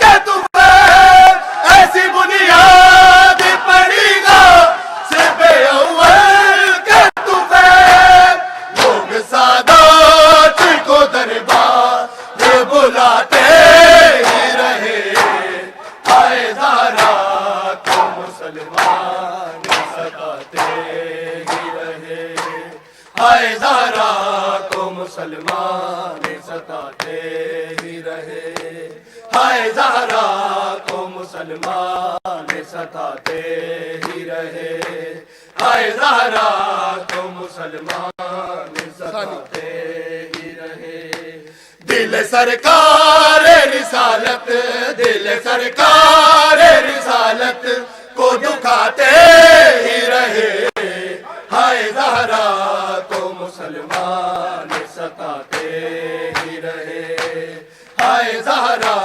کے طوفان ایسی بنیاد پڑی گا صرف اول کے طوفان لوگ سادات کو دربار یہ بلاتے ہی رہے ہائے زہرا کو مسلمان ستاتے ہی رہے ہائے زہرا کو مسلمان ستاتے ہی رہے ہائے زہرا کو مسلمان ستاتے ہی رہے ہائے زہرا کو مسلمان ستاتے ہی رہے دل سرکار رسالت دل سرکار رسالت کو دکھاتے ہی رہے ہائے زہرا کو مسلمان ستاتے ہی رہے ہائے زہرا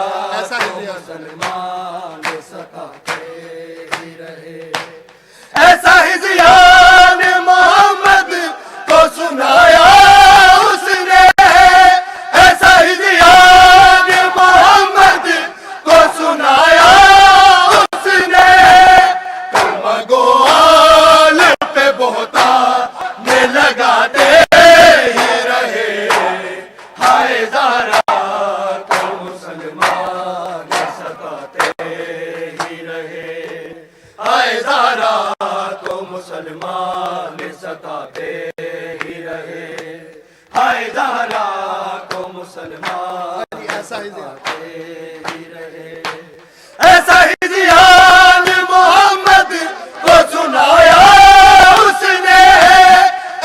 کو مسلمان ستاتے ہی رہے ایسا ہی زیان محمد کو سنایا اس نے ایسا ہی زیان محمد کو سنایا اس نے کلمہ گو آل پہ بہتان میں لگاتے ہی رہے ہائے زہرا کو مسلمان ستاتے ہی رہے ہائے زہرا کو مسلمان ستاتے ہی رہے ہائے زہرا کو مسلمان ستاتے ہی رہے ایسا ہی زیان محمد کو سنایا اس نے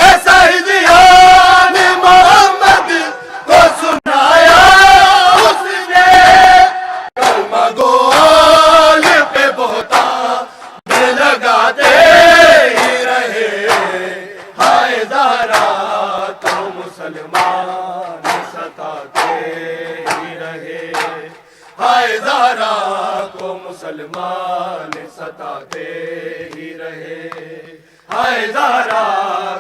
ایسا ہی زیان محمد کو سنایا اس نے کلمہ گو آل پہ بہتان میں لگاتے ہی رہے ہائے زہرا کو مسلمان ستاتے ہی رہے ہائے زہرا کو مسلمان ستاتے ہی رہے ہائے زہرا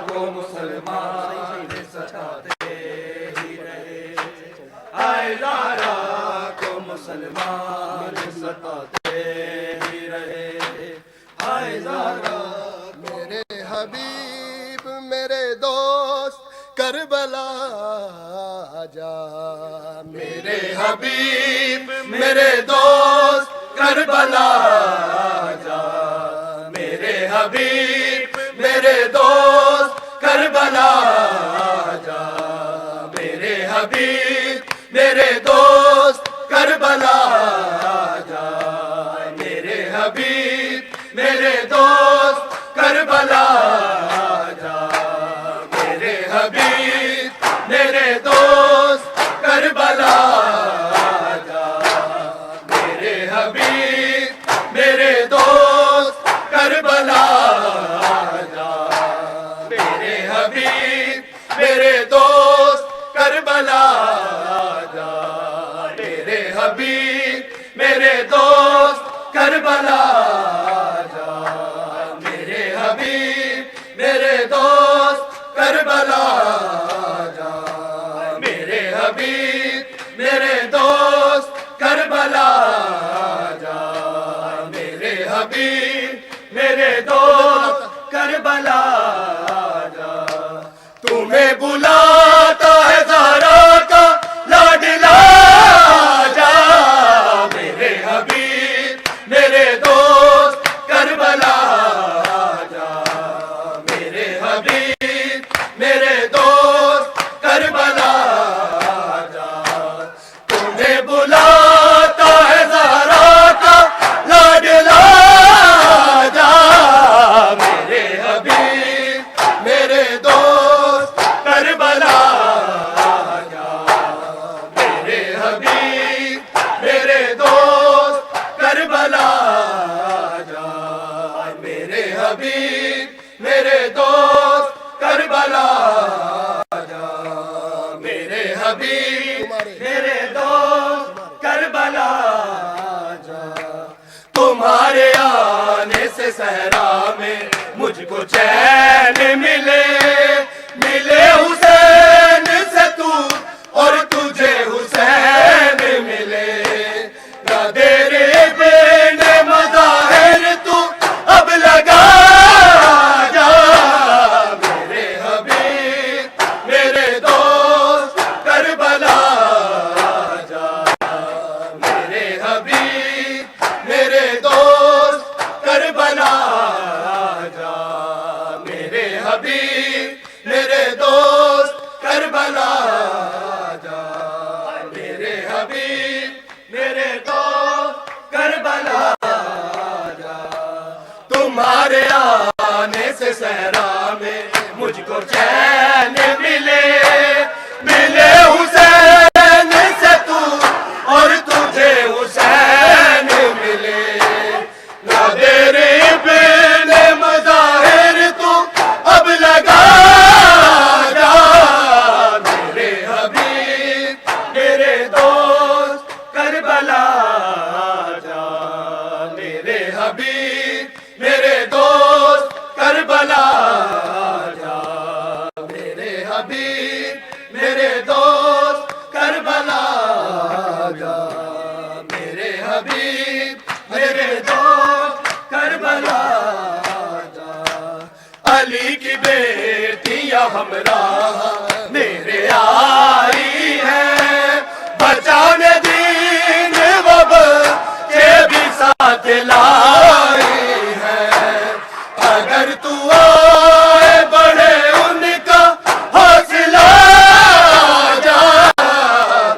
کو مسلمان ستاتے ہی رہے ہائے زہرا کو مسلمان ستاتے ہی رہے ہائے زہرا میرے حبیب میرے دوست کربلا جا میرے حبیب میرے دوست کربلا جا میرے حبیب میرے دوست کربلا جا میرے حبیب میرے دوست کربلا جا میرے حبیب میرے دوست کربلا جا میرے حبیب میرے دوست کربلا جا میرے حبیب میرے دوست کربلا جا میرے حبیب میرے دوست کربلا جا میرے حبیب میرے دوست کربلا جا میرے حبیب میرے دوست کربلا جا میرے حبیب میرے دوست کربلا جا میرے حبیب میرے دوست کربلا جا تمہیں بلاتا ہے زہرا کا لاڈلا جا میرے حبیب میرے دوست کربلا جا میرے حبیب میرے دوست کربلا جا تمہیں بلاتا ہے زہرا کا لاڈلا جا میرے حبیب حبیب میرے دوست کربلا جا میرے حبیب میرے دوست کربلا جا تمہارے آنے سے صحرا میں مجھ کو چین ملے ملے حسین سے تو اور تجھے حسین ملے نہ تیرے بین مظاہر تو اب لگا جا میرے حبیب میرے دوست کربلا جا میرے حبیب میرے دوست کربلا جا میرے حبیب میرے دوست کربلا جا میرے حبیب میرے دوست کربلا جا تمہارے آنے سے صحرا میں مجھ کو چین ملے ملے حسین سے تو اور تجھے حسین ملے نہ تیرے بین مظاہر تو اب لگا جا میرے حبیب میرے دوست کربلا جا میرے حبیب میرے دوست کربلا جا میرے حبیب میرے دوست کربلا جا میرے حبیب میرے دوست کربلا جا علی کی بیٹیاں ہمراہ میرے آئی ہیں بچانے دین و بچے بھی ساتھ لائی ہیں اگر تو آئے بڑھے ان کا حوصلہ جا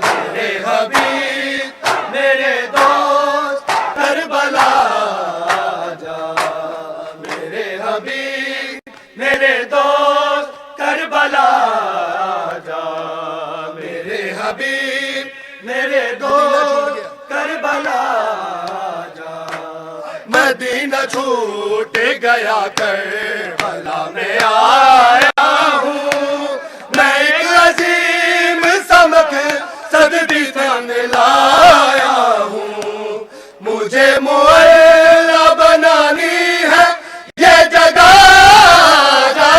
میرے حبیب میرے دوست کربلا جا میرے حبیب میرے دوست کربلا جا میرے حبیب میرے دوست کربلا جا مدینہ چھوٹ گیا کربلا میں آیا ہوں میں ایک عظیم سمک صد بھی تن لایا ہوں مجھے معلا بنانی ہے یہ جگہ جا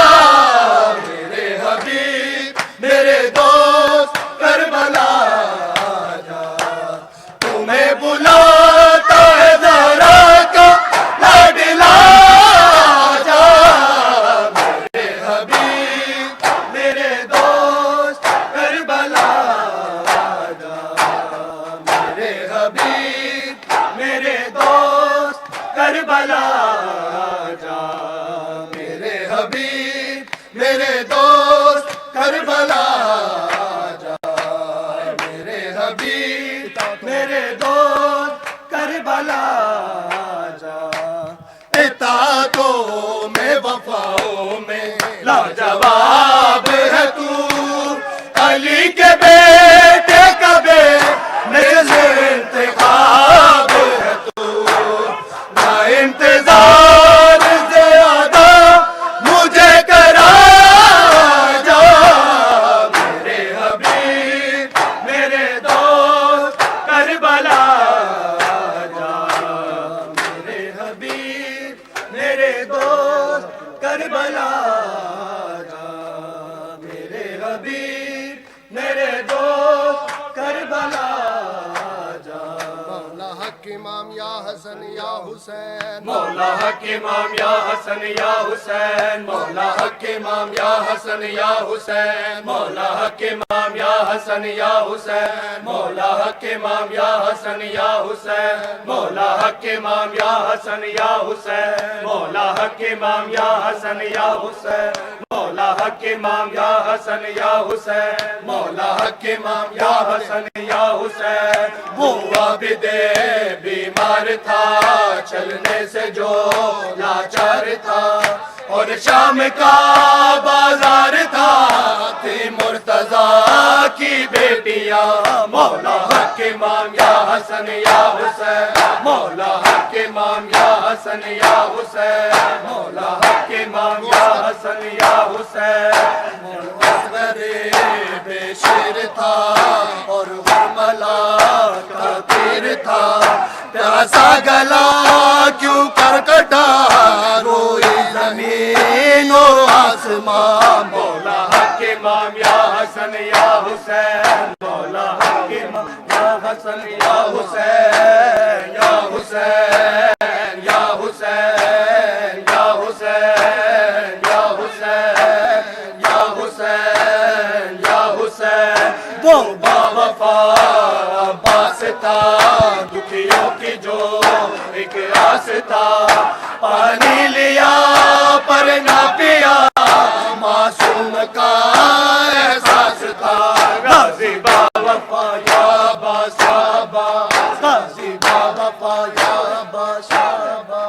میرے حبیب میرے دوست کربلا جا تمہیں بلاتا ہے زہرا کا لاڈلا جا میرے حبیب میرے دوست کربلا جا میرے حبیب میرے دوست کربلا جا میرے حبیب میرے دوست کربلا جا میرے حبیب میرے دوست کربلا جا اطاعتوں میں وفاؤں میں لاجواب ہے تو علی کے بیٹے کا بے مثل انتخاب ہے تو نہ انتظار زیادہ مجھے کرا جا میرے حبیب میرے دوست کربلا جا میرے حبیب میرے دوست کربلا جا میرے حبیب میرے دوست کربلا جا مولا حق امام یا حسن یا حسین مولا حق امام یا حسن یا حسین مولا حق امام یا حسن یا حسین مولا حق امام یا حسن یا حسین مولا حق امام یا حسن یا حسین مولا حق امام یا حسن یا حسین مولا حق امام یا حسن یا حسین مولا حق امام یا حسن یا حسین مولا حق امام یا حسن یا حسین وہ عابد بیمار تھا چلنے سے جو لاچار تھا اور شام کا بازار تھا تھی مرتضیٰ کی بیٹیاں مولا حق امام یا حسن یا حسین مولا حق امام یا حسن یا حسین مولا حق امام یا حسن یا حسین بے شیر تھا اور حرملہ کا تیر تھا پیاسا گلا کیوں کر کٹا روئی زمین و آسمان مولا حق امام یا حسن یا حسین مولا حق امام یا حسن یا حسین یا حسین یا حسین یا حسین یا حسین یا حسین یا حسین وہ باوفا عباس تھا دکھیوں کی جو ایک آس تھا پانی لیا پر نہ پیا معصوم کا احساس تھا غازی باوفا یا باشابا غازی باوفا یا باشابا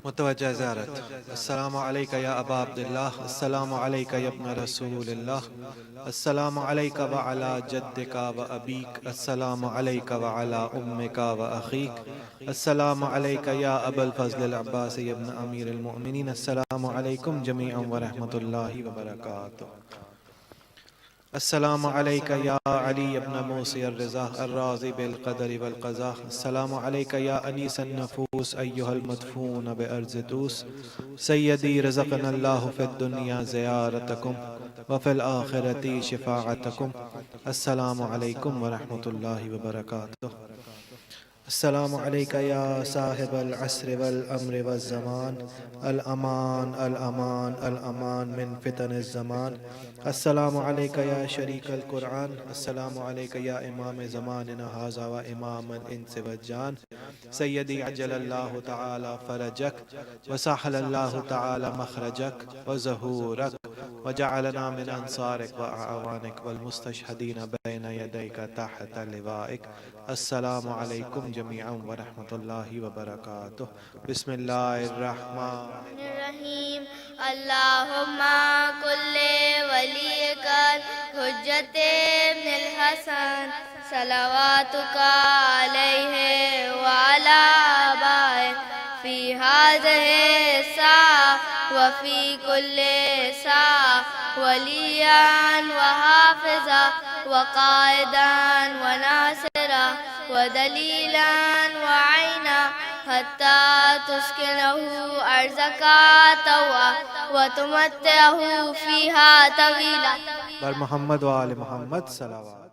متوجہ زیارت السلام علیکہ یا ابا عبداللہ السلام علیکہ یا ابن رسول اللہ السلام علیکہ وعلا جدکا و ابیک السلام علیکہ وعلا امکا و اخیک السلام علیکہ یا ابا الفضل العباس یا ابن امیر المؤمنین السلام علیکم جمیعا ورحمت اللہ وبرکاتہ السلام علیکہ یا علی ابن موسی الرضا الراضی بالقدر والقضاء السلام علیکہ یا انیس النفوس ایہا المدفون بارض توس سیدی رزقنا اللہ فی الدنیا زیارتکم وفی الآخرت شفاعتکم السلام علیکم ورحمت اللہ وبرکاتہ السلام علیکہ یا صاحب العصر والامر والزمان الامان الامان الامان من فتن الزمان السلام علیکہ یا شریک القرآن السلام علیکہ یا امام زماننا ھذا و امام الانس والجان سیدی عجل اللہ تعالی فرجک وسحل اللہ تعالی مخرجک وظہورک وجعلنا من انصارک واعوانک والمستشہدین بین یدیک تحت لوائک السلام علیکم جميعا ورحمة الله وبركاته بسم الله الرحمن الرحیم اللہم کل ولیک حجت ابن الحسن صلواتک علیہ وفي كل ساعة وليا وحافظا وقائدا وناصرا ودليلا وعينا حتى تسكنه أرضك طوعا وتمتعه فيها طويلا. بر محمد و آل محمد صلوات.